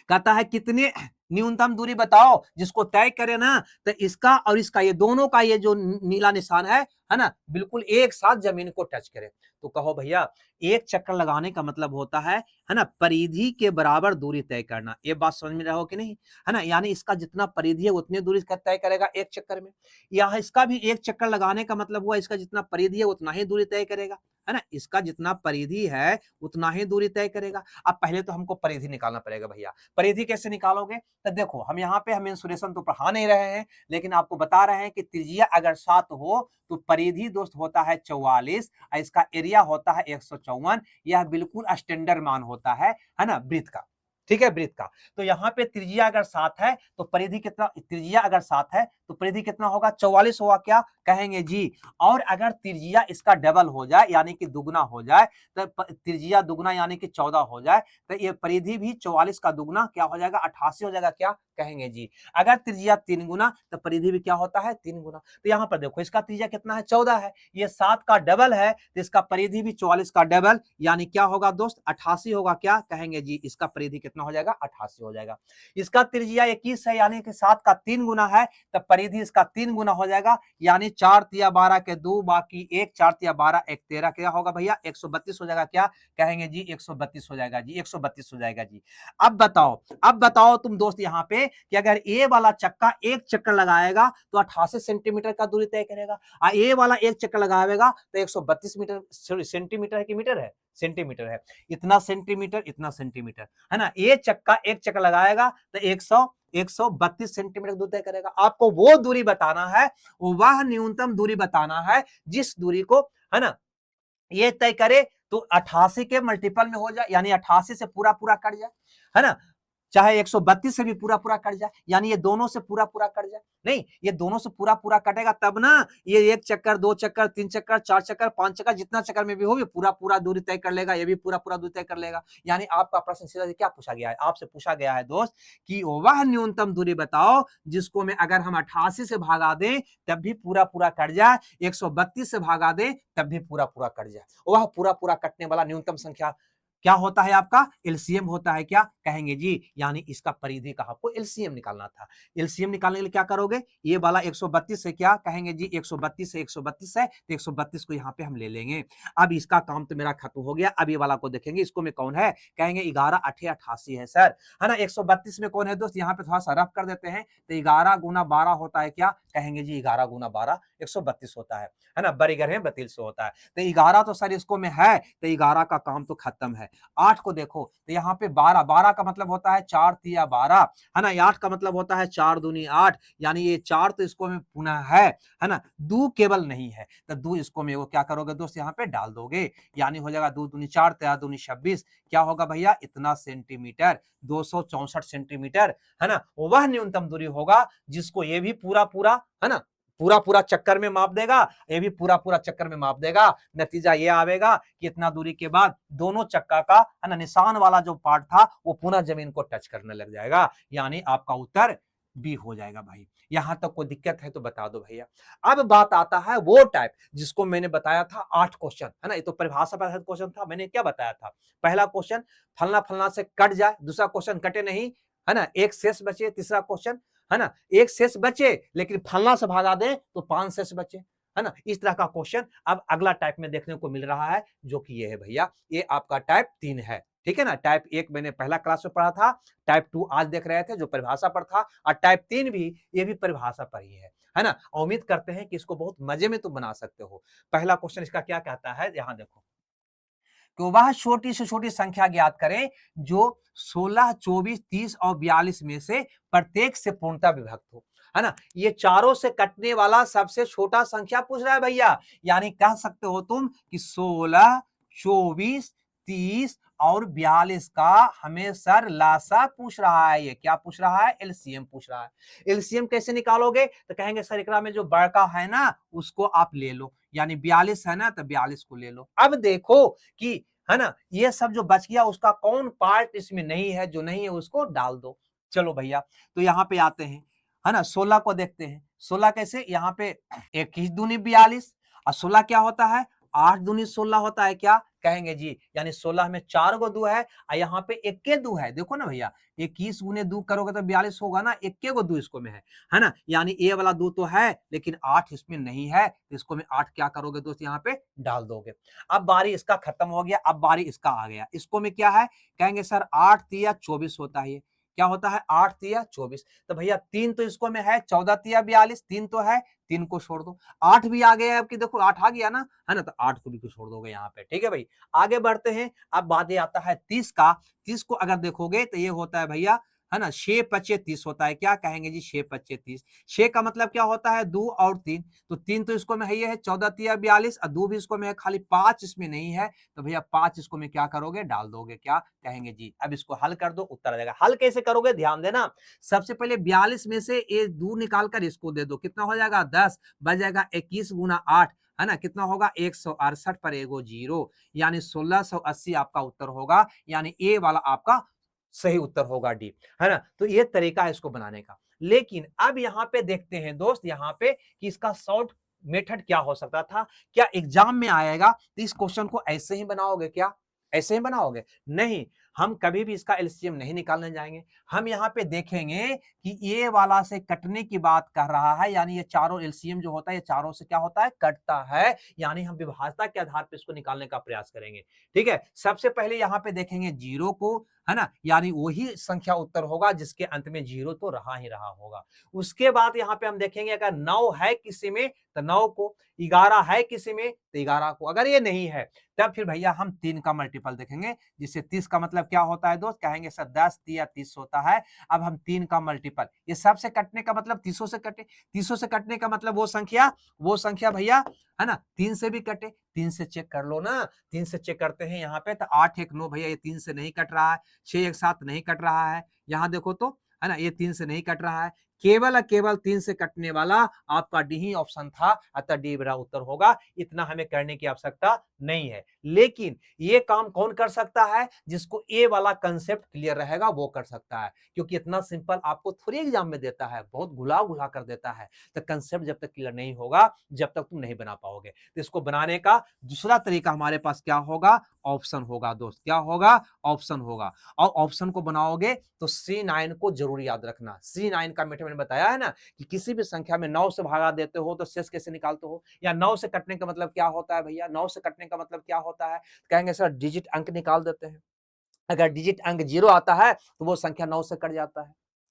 कहता है कितने न्यूनतम दूरी बताओ जिसको तय करे ना, तो इसका और इसका, ये दोनों का ये जो नीला निशान है ना, बिल्कुल एक साथ जमीन को टच करे। तो कहो भैया एक चक्कर लगाने का मतलब होता है ना, परिधि के बराबर दूरी तय करना। ये बात समझ में रहो कि नहीं, है ना, यानी इसका जितना परिधि है उतनी दूरी तय करेगा एक चक्कर में। यहाँ इसका भी एक चक्कर लगाने का मतलब हुआ इसका जितना परिधि है उतना ही दूरी तय करेगा, है ना, इसका जितना परिधि है उतना ही दूरी तय करेगा। अब पहले तो हमको परिधि निकालना पड़ेगा भैया। परिधि कैसे निकालोगे? तो देखो हम यहाँ पे हम मेंसुरेशन तो पढ़ा नहीं रहे हैं, लेकिन आपको बता रहे हैं कि त्रिज्या अगर 7 हो तो परिधि दोस्त होता है 44 और इसका एरिया होता है 154। यह बिल्कुल स्टैंडर्ड मान होता है ना, वृत्त का। ठीक है, वृत्त का। तो यहाँ पे त्रिज्या अगर 7 है तो परिधि कितना, त्रिज्या अगर 7 है तो परिधि कितना होगा? 44 होगा क्या? कहेंगे जी। और अगर त्रिज्या इसका डबल हो जाए यानी कि दुगना हो जाए, तो त्रिज्या दुगना यानी कि 14 हो जाए, तो ये परिधि भी 44 का दुगना क्या हो जाएगा? 88 हो जाएगा क्या? कहेंगे जी। अगर त्रिज्या 3 गुना तो परिधि भी क्या होता है? 3 गुना। तो यहाँ पर देखो इसका त्रिज्या कितना है? 14 है। ये 7 का डबल है तो इसका परिधि भी 44 का डबल यानी क्या होगा दोस्त? 88 होगा क्या? कहेंगे जी। इसका परिधि कितना हो जाएगा? 88 हो जाएगा। इसका त्रिज्या 21 है यानी कि 7 का 3 गुना है, तब परिधि इसका 3 गुना हो जाएगा यानी 4 तिया 12 के 2 बाकी 1, 4 तिया 12 1 13 क्या होगा भैया? 132 हो जाएगा क्या? कहेंगे जी 132 हो जाएगा जी, 132 हो जाएगा जी। अब बताओ तुम दोस्त यहाँ पे कि अगर ए वाला चक्का एक चक्कर लगाएगा तो 88 सेंटीमीटर का दूरी तय करेगा, और ए वाला एक चक्कर लगाएगा तो 132 मीटर, सेंटीमीटर है कि मीटर है? सेंटीमीटर है। इतना सेंटीमीटर, इतना सेंटीमीटर, है ना। ये चक्का एक चक्कर लगाएगा तो 132 सेंटीमीटर दूरी तय करेगा। आपको वो दूरी बताना है, वह न्यूनतम दूरी बताना है जिस दूरी को, है ना, ये तय करे तो 88 के मल्टीपल में हो जाए यानी 88 से पूरा पूरा कट जाए, है ना। चाहे 132 से भी पूरा पूरा कट जाए यानी ये दोनों से पूरा पूरा कट जाए। नहीं, ये दोनों से पूरा पूरा कटेगा तब ना ये एक चक्कर, दो चक्कर, तीन चक्कर, चार चक्कर, पांच चक्कर, जितना चक्कर में भी हो ये पूरा पूरा दूरी तय कर लेगा, ये भी पूरा पूरा दूरी तय कर लेगा। यानी आपका प्रश्न सीधा क्या पूछा गया है? आपसे पूछा गया है दोस्त कि वह न्यूनतम दूरी बताओ जिसको में अगर हम 88 से भागा दें तब भी पूरा पूरा कट जाए, 132 से भागा दें तब भी पूरा पूरा कट जाए। वह पूरा पूरा कटने वाला न्यूनतम संख्या क्या होता है? आपका एलसीएम होता है क्या? कहेंगे जी। यानी इसका परिधि का आपको एलसीएम निकालना था। एलसीएम निकालने के लिए क्या करोगे? ये वाला 132 से क्या कहेंगे जी? 132 से 132 है तो 132 को यहाँ पे हम ले लेंगे। अब इसका काम तो मेरा खत्म हो गया। अब ये वाला को देखेंगे, इसको में कौन है? कहेंगे 11 8 88 है सर, है ना। 132 में कौन है दोस्त? यहाँ पे थोड़ा सा रफ कर देते हैं तो 11 गुना 12 होता है क्या? कहेंगे जी 11 गुना 12 132 होता है ना। बरीगर है 32 होता है तो 11 तो सर इसको में है तो 11 का काम तो खत्म है। 8 को देखो तो यहाँ पे 12, 12 का मतलब होता है 4 तिया 12, है ना। 8 का मतलब होता है 4 दूनी 8 यानी ये 4 तो इसको में पुनः है ना। 2 केवल नहीं है तो 2 इसको में वो क्या करोगे दोस्त? यहाँ पे डाल दोगे यानी हो जाएगा 2 दूनी 4 तिया दूनी 26, क्या होगा भैया? इतना सेंटीमीटर, 264 सेंटीमीटर, है ना। वह न्यूनतम दूरी होगा जिसको ये भी पूरा पूरा, है ना, पूरा पूरा चक्कर में माप देगा, ये भी पूरा पूरा चक्कर में माप देगा। नतीजा ये आवेगा कि इतना दूरी के बाद दोनों चक्का का, है ना, निशान वाला जो पार्ट था वो पुनः जमीन को टच करने लग जाएगा यानी आपका उत्तर बी हो जाएगा भाई। यहां तक कोई दिक्कत है तो बता दो भैया। अब बात आता है वो टाइप जिसको मैंने बताया था 8 क्वेश्चन, है ना। ये तो परिभाषा पर क्वेश्चन था। मैंने क्या बताया था? पहला क्वेश्चन फलना फलना से कट जाए, दूसरा क्वेश्चन कटे नहीं, है ना, एक शेष बचे, तीसरा क्वेश्चन, है ना, एक शेष बचे लेकिन फलना से भागा दें तो 5 शेष बचे, है ना। इस तरह का क्वेश्चन अब अगला टाइप में देखने को मिल रहा है जो कि ये है भैया, ये आपका टाइप 3 है। ठीक है ना। टाइप 1 मैंने पहला क्लास में पढ़ा था, टाइप 2 आज देख रहे थे जो परिभाषा पर था, और टाइप 3 भी ये भी परिभाषा पर ही है ना। उम्मीद करते हैं कि इसको बहुत मजे में तुम बना सकते हो। पहला क्वेश्चन इसका क्या कहता है, यहां देखो, तो वह छोटी से छोटी संख्या ज्ञात करें जो 16, 24, 30 और 42 में से प्रत्येक से पूर्णतः विभक्त हो, है ना। ये चारों से कटने वाला सबसे छोटा संख्या पूछ रहा है भैया। यानी कह सकते हो तुम कि 16, 24, 30 और 42 का हमें सर लासा पूछ रहा है। ये क्या पूछ रहा है? एलसीएम पूछ रहा है। एलसीएम कैसे निकालोगे? तो कहेंगे सर एकरा में जो बड़का है ना उसको आप ले लो, यानी 42 है ना तो 42 को ले लो। अब देखो कि, है ना, ये सब जो बच गया उसका कौन पार्ट इसमें नहीं है, जो नहीं है उसको डाल दो। चलो भैया, तो यहाँ पे आते हैं, है ना, 16 को देखते हैं। 16 कैसे? यहाँ पे 21 दूनी 42 और 16 क्या होता है? 8 दूनी 16 होता है क्या? कहेंगे जी। यानी 16 में 4 गो 2 है और यहाँ पे 1 के 2 है। देखो ना भैया, 21 गुने 2 करोगे तो 42 होगा ना, 1 के गो 2 इसको में है ना। यानी ए वाला 2 तो है लेकिन 8 इसमें नहीं है, इसको में 8 क्या करोगे दोस्त? यहाँ पे डाल दोगे। अब बारी इसका खत्म हो गया, अब बारी इसका आ गया। इसको में क्या है? कहेंगे सर 8 तिया 24 होता है। क्या होता है 8 तिया 24। तो भैया 3 तो इसको में है, 14 तिया 42, 3 तो है, 3 को छोड़ दो। 8 भी आ गया आपकी, देखो 8 आ गया ना, है ना, तो 8 को भी छोड़ दोगे यहाँ पे। ठीक है भाई, आगे बढ़ते हैं। अब बात ये आता है 30 का। 30 को अगर देखोगे तो ये होता है भैया, है ना, 6 पच्चे 30 होता है। क्या कहेंगे जी, 6 पच्चे 30। 6 का मतलब क्या होता है 2 और 3, तो 3 तो इसको में है, ये है 14 तिया 42, और 2 भी इसको में है, खाली 5 इसमें नहीं है, तो भैया 5 इसको में क्या करोगे, डाल दोगे। क्या कहेंगे जी, अब इसको हल कर दो, उत्तर आ जाएगा। हल कैसे करोगे, ध्यान देना। सबसे पहले 42 में से ये 2 निकाल कर इसको दे दो, कितना हो जाएगा 10, बच जाएगा 21 गुना 8, है ना, कितना होगा 168 पर एगो जीरो, यानी 1680 आपका उत्तर होगा, यानी ए वाला आपका सही उत्तर होगा, डी, है ना। तो ये तरीका है इसको बनाने का। लेकिन अब यहां पे देखते हैं दोस्त, यहां पे कि इसका शॉर्ट मेथड क्या हो सकता था। क्या एग्जाम में आएगा तो इस क्वेश्चन को ऐसे ही बनाओगे क्या, ऐसे ही बनाओगे? नहीं, हम कभी भी इसका एलसीएम नहीं निकालने जाएंगे। हम यहाँ पे देखेंगे कि ये वाला से कटने की बात कर रहा है, यानी ये चारों एलसीएम जो होता है ये चारों से क्या होता है, कटता है, यानी हम विभाज्यता के आधार पर इसको निकालने का प्रयास करेंगे। ठीक है, सबसे पहले यहाँ पे देखेंगे जीरो को, है ना, यानी वही संख्या उत्तर होगा जिसके अंत में जीरो तो रहा ही रहा होगा। उसके बाद यहाँ पे हम देखेंगे अगर 9 है किसी में तो 9 को, 11 है किसी में तो 11 को, अगर ये नहीं है तब फिर भैया हम 3 का मल्टीपल देखेंगे, जिससे 30 का मतलब क्या होता है दोस्त, कहेंगे सर 10 तिया 30 होता है। अब हम 3 का मल्टीपल, ये सबसे कटने का मतलब 30 से कटे, 30 से कटने का मतलब वो संख्या भैया, है ना, 3 से भी कटे, 3 से चेक कर लो ना, 3 से चेक करते हैं यहाँ पे, तो 8 1 9 भैया, ये 3 से नहीं कट रहा है, 6 1 7 नहीं कट रहा है, यहाँ देखो तो, है ना, ये 3 से नहीं कट रहा है, केवल 3 से कटने वाला आपका डी ही ऑप्शन था, अतः डी मेरा उत्तर होगा। इतना हमें करने की आवश्यकता नहीं है। लेकिन ये काम कौन कर सकता है, जिसको ए वाला कंसेप्ट क्लियर रहेगा वो कर सकता है, क्योंकि इतना सिंपल आपको थोड़ी एग्जाम में देता है, बहुत घुला घुला कर देता है। तो कंसेप्ट जब तक क्लियर नहीं होगा, जब तक तुम नहीं बना पाओगे। तो इसको बनाने का दूसरा तरीका हमारे पास क्या होगा, ऑप्शन होगा दोस्त। क्या होगा, ऑप्शन होगा। और ऑप्शन को बनाओगे तो C9 को जरूर याद रखना। C9 का मेथड मैंने बताया है ना, कि किसी भी संख्या में 9 से भागा देते हो तो शेष कैसे निकालते हो, या 9 से कटने का मतलब क्या होता है भैया, 9 से कटने का मतलब क्या होता है, कहेंगे सर डिजिट अंक निकाल देते हैं। अगर डिजिट अंक 0 आता है तो वो संख्या 9 से कट जाता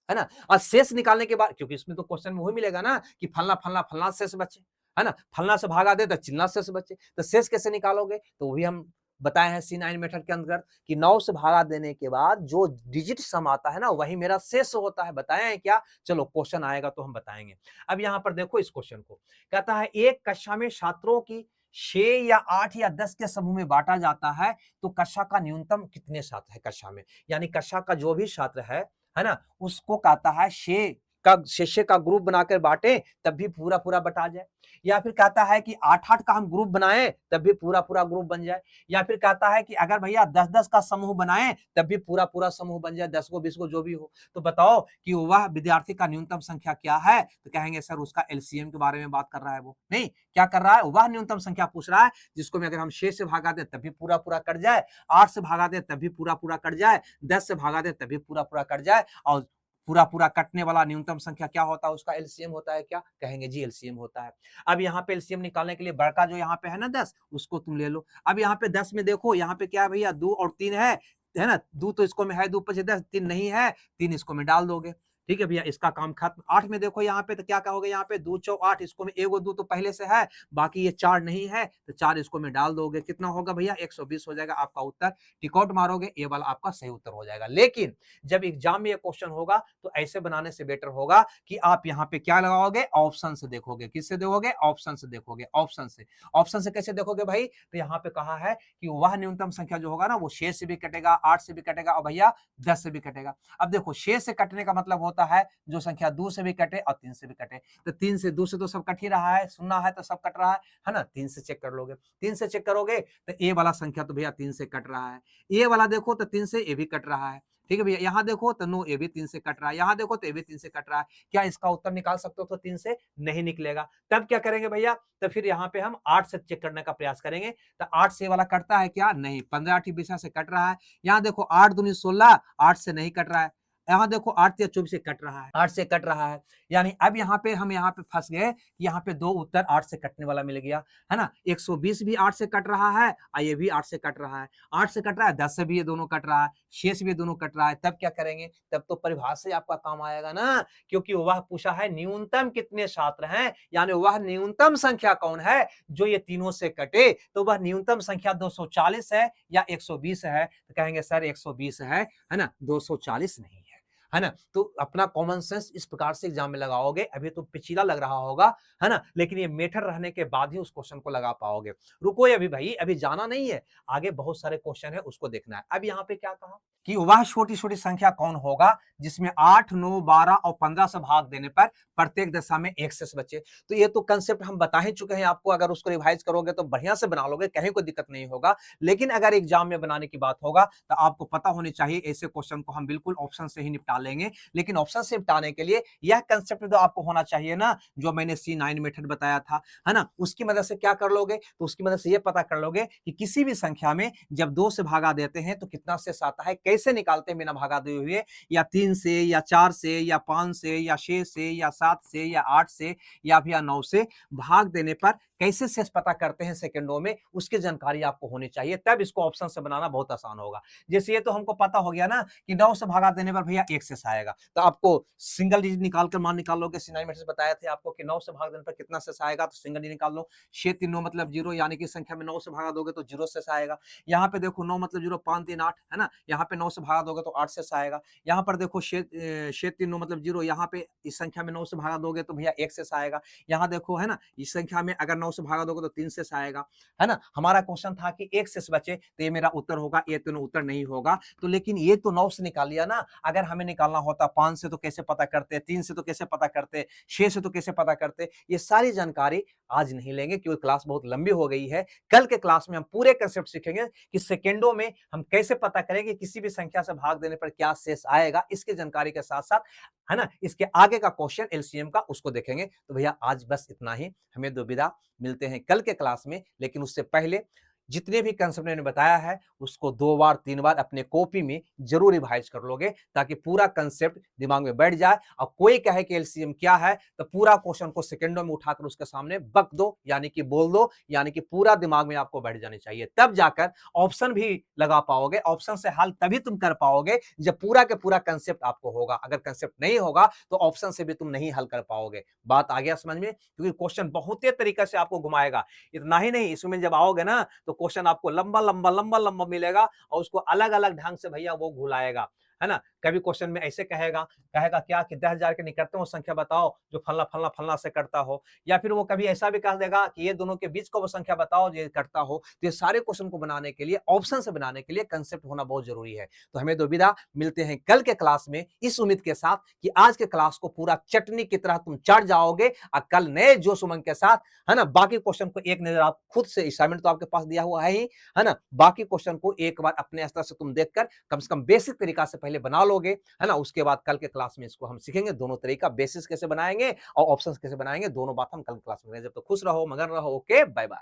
है ना। और शेष निकालने के बाद, क्योंकि इसमें तो क्वेश्चन में वही मिलेगा ना कि फलना फलना फलना शेष बचे, है ना, फलना से भागा दे तो चिल्ला शेष बचे, तो शेष कैसे निकालोगे, तो वही हम बताए हैं C9 मेथड के अंदर, कि 9 से भागा देने के बाद जो डिजिट सम आता है ना, वही मेरा शेष होता है। बताए हैं क्या, चलो क्वेश्चन आएगा तो हम बताएंगे। अब यहाँ पर देखो इस क्वेश्चन को, कहता है एक कक्षा में छात्रों की 6 या 8 या 10 के समूह में बांटा जाता है, तो कक्षा का न्यूनतम कितने छात्र है कक्षा में, यानी कक्षा का जो भी छात्र है ना, उसको कहता है 6 का ग्रुप बनाकर बांटे तब भी पूरा पूरा बटा जाए, या फिर कहता है कि 8 का हम ग्रुप बनाए तब भी पूरा पूरा ग्रुप बन जाए, या फिर कहता है कि अगर भैया 10 का समूह बनाए तब भी पूरा पूरा समूह बन जाए, 10 को 20 को जो भी हो। तो बताओ कि वह विद्यार्थी का न्यूनतम संख्या क्या है, तो कहेंगे सर उसका एलसीएम के बारे में बात कर रहा है, वो नहीं, क्या कर रहा है, वह न्यूनतम संख्या पूछ रहा है जिसको में अगर हम 6 से भागा दे तब भी पूरा पूरा कट जाए, 8 से भागा दे तब भी पूरा पूरा कट जाए, 10 से भागा दे तब भी पूरा पूरा कट जाए, और पूरा पूरा कटने वाला न्यूनतम संख्या क्या होता है, उसका एलसीएम होता है। क्या कहेंगे जी, एलसीएम होता है। अब यहाँ पे एलसीएम निकालने के लिए बड़का जो यहाँ पे है ना 10, उसको तुम ले लो। अब यहाँ पे 10 में देखो, यहाँ पे क्या है भैया, 2 और 3 है ना, 2 तो इसको में है, 2 5 10, 3 नहीं है, 3 इसको में डाल दोगे। ठीक है भैया, इसका काम खत्म। 8 में देखो यहाँ पे तो क्या कहोगे, यहाँ पे 2 चौ 8, इसको में एगो 2 तो पहले से है, बाकी ये 4 नहीं है, तो 4 इसको में डाल दोगे, कितना होगा भैया 120 हो जाएगा आपका उत्तर। टिकआउट मारोगे, ये वाला आपका सही उत्तर हो जाएगा। लेकिन जब एग्जाम में ये क्वेश्चन होगा तो ऐसे बनाने से बेटर होगा कि आप यहाँ पे क्या लगाओगे, ऑप्शन से देखोगे। किससे देखोगे, ऑप्शन से देखोगे। ऑप्शन से, ऑप्शन से कैसे देखोगे भाई, तो यहाँ पे कहा है कि वह न्यूनतम संख्या जो होगा ना, वो 6 से भी कटेगा, 8 से भी कटेगा, और भैया 10 से भी कटेगा। अब देखो 6 से कटने का मतलब होता है जो संख्या 2 से भी कटे और 3 से भी कटे, तो 3 से 2 से तो सब कट ही रहा है, सुनना है तो सब कट रहा है ना, 3 से चेक कर लोगे। 3 से चेक करोगे तो ए वाला संख्या तो भैया 3 से कट रहा है, ए वाला देखो तो 3 से ए भी कट रहा है। ठीक है भैया, यहाँ देखो तो नो, ए भी 3 से कट रहा है, यहाँ देखो तो ए भी 3 से कट रहा है। क्या इसका उत्तर निकाल सकते हो, तो 3 से नहीं निकलेगा। तब क्या करेंगे भैया, तो फिर यहाँ पे हम 8 से चेक करने का प्रयास करेंगे, तो 8 से वाला कटता है क्या, नहीं, 15 20 से कट रहा है। यहाँ देखो 8 दूनी 16, 8 से नहीं कट रहा है, यहाँ देखो 8 या 24 से कट रहा है, 8 से कट रहा है, यानी अब यहाँ पे हम यहाँ पे फंस गए, यहाँ पे दो उत्तर 8 से कटने वाला मिल गया, है ना। 120 भी 8 से कट रहा है और ये भी 8 से कट रहा है, 8 से कट रहा है, 10 से भी ये दोनों कट रहा है, 6 से भी दोनों कट रहा है। तब क्या करेंगे, तब तो परिभाषा से आपका काम आएगा ना, क्योंकि वह पूछा है न्यूनतम कितने छात्र हैं, यानी वह न्यूनतम संख्या कौन है जो ये तीनों से कटे। तो वह न्यूनतम संख्या 240 है या 120 है, तो कहेंगे सर 120 है ना, 240 नहीं है ना। तो अपना कॉमन सेंस इस प्रकार से एग्जाम में लगाओगे, अभी तो पिचीला लग रहा होगा, है ना, लेकिन ये मेथड रहने के बाद ही उस क्वेश्चन को लगा पाओगे। रुको अभी भाई, अभी जाना नहीं है, आगे बहुत सारे क्वेश्चन है उसको देखना है। अब यहाँ पे क्या कहा कि वह छोटी छोटी संख्या कौन होगा जिसमें 8, 9, 12 और 15 से भाग देने पर प्रत्येक दशा में एक शेष बचे। तो ये तो कंसेप्ट हम बता ही चुके हैं आपको, अगर उसको रिवाइज करोगे तो बढ़िया से बना लोगे, कहीं कोई दिक्कत नहीं होगा। लेकिन अगर एग्जाम में बनाने की बात होगा तो आपको पता होनी चाहिए, ऐसे क्वेश्चन को हम बिल्कुल ऑप्शन से ही निपटा लेंगे। लेकिन ऑप्शन से निपटाने के लिए यह कंसेप्ट तो आपको होना चाहिए ना, जो मैंने C9 मेथड बताया था, है ना, उसकी मदद से क्या कर लोगे, तो उसकी मदद से यह पता कर लोगे कि किसी भी संख्या में जब 2 से भागा देते हैं तो कितना शेष आता है, कैसे निकालते हैं बिना भागा दिए हुए, या 3 से या 4 से या 5 से या 6 से या 7 से या 8 से या फिर 9 से भाग देने पर कैसे शेष पता करते हैं सेकंडों में, उसकी जानकारी आपको होनी चाहिए, तब इसको ऑप्शन से बनाना बहुत आसान होगा। जैसे ये तो हमको पता हो गया ना कि 9 से भागा देने पर भैया एक शेष आएगा, तो आपको सिंगल डिजिट निकाल कर मान निकाल लोगे। C9 में बताया थे आपको कि 9 से भाग देने पर कितना शेष आएगा, तो सिंगल डिजिट निकाल लो। 6 3 9 मतलब 0, यानी कि संख्या में 9 से भागा दोगे तो 0 शेष आएगा। यहाँ पे देखो 9 मतलब 0, 5 3 8, है ना, यहाँ पे 9 से भागा दोगे तो 8 शेष आएगा। यहाँ पर देखो 6 3 9 मतलब 0, यहाँ पे इस संख्या में 9 से भागा दोगे तो भैया 1 शेष आएगा। यहाँ देखो, है ना, इस संख्या में अगर 9 से भागा दोगे तो 3 शेष आएगा, है ना। हमारा क्वेश्चन था कि 1 शेष बचे, तो ये मेरा उत्तर होगा, ये तो उत्तर नहीं होगा। तो लेकिन ये तो 9 से निकाल लिया ना, अगर हमें निकालना होता 5 से तो कैसे पता करते, 3 से तो कैसे पता करते, 6 से तो कैसे पता करते। ये सारी जानकारी आज नहीं लेंगे क्योंकि क्लास बहुत लंबी हो गई है। कल के क्लास में हम पूरे कंसेप्ट सीखेंगे कि सेकेंडों में हम कैसे पता करेंगे किसी भी संख्या से भाग देने पर क्या शेष आएगा, इसकी जानकारी के साथ साथ, है ना, इसके आगे का क्वेश्चन एलसीएम का उसको देखेंगे। तो भैया आज बस इतना ही, हमें दो विदा, मिलते हैं कल के क्लास में। लेकिन उससे पहले जितने भी कंसेप्ट मैंने बताया है उसको 2 बार 3 बार अपने कॉपी में जरूर रिवाइज कर लोगे, ताकि पूरा कंसेप्ट दिमाग में बैठ जाए। और कोई कहे कि एलसीएम क्या है, तो पूरा क्वेश्चन को सेकंडों में उठाकर उसके सामने बक दो, यानी कि बोल दो, यानी कि पूरा दिमाग में आपको बैठ जानी चाहिए। तब जाकर ऑप्शन भी लगा पाओगे, ऑप्शन से हल तभी तुम कर पाओगे जब पूरा के पूरा कंसेप्ट आपको होगा। अगर कंसेप्ट नहीं होगा तो ऑप्शन से भी तुम नहीं हल कर पाओगे। बात आ गया समझ में, क्योंकि क्वेश्चन बहुत ही तरीके से आपको घुमाएगा। इतना ही नहीं, इसमें जब आओगे ना तो क्वेश्चन आपको लंबा लंबा लंबा लंबा मिलेगा और उसको अलग अलग ढंग से भैया वो घुलाएगा, है ना। कभी क्वेश्चन में ऐसे कहेगा कहेगा क्या कि 10,000 के निकटतम वो संख्या बताओ जो फलना फलना फलना से करता हो, या फिर वो कभी ऐसा भी कह देगा कि ये दोनों के बीच को वो संख्या बताओ जो करता हो। तो ये सारे क्वेश्चन को बनाने के लिए, ऑप्शन से बनाने के लिए कंसेप्ट होना बहुत जरूरी है। तो हमें दो विदा, मिलते हैं कल के क्लास में, इस उम्मीद के साथ कि आज के क्लास को पूरा चटनी की तरह तुम चढ़ जाओगे और कल नए जोश उमंग के साथ, है ना, बाकी क्वेश्चन को एक नजर आप खुद से, असाइनमेंट तो आपके पास दिया हुआ है ही, है ना, बाकी क्वेश्चन को एक बार अपने स्तर से तुम देखकर कम से कम बेसिक तरीका से पहले बना लोगे, है ना। उसके बाद कल के क्लास में इसको हम सीखेंगे, दोनों तरीका, बेसिस कैसे बनाएंगे और ऑप्शंस कैसे बनाएंगे, दोनों बात हम कल क्लास में। जब तक खुश रहो, मगन रहो, ओके, बाय बाय।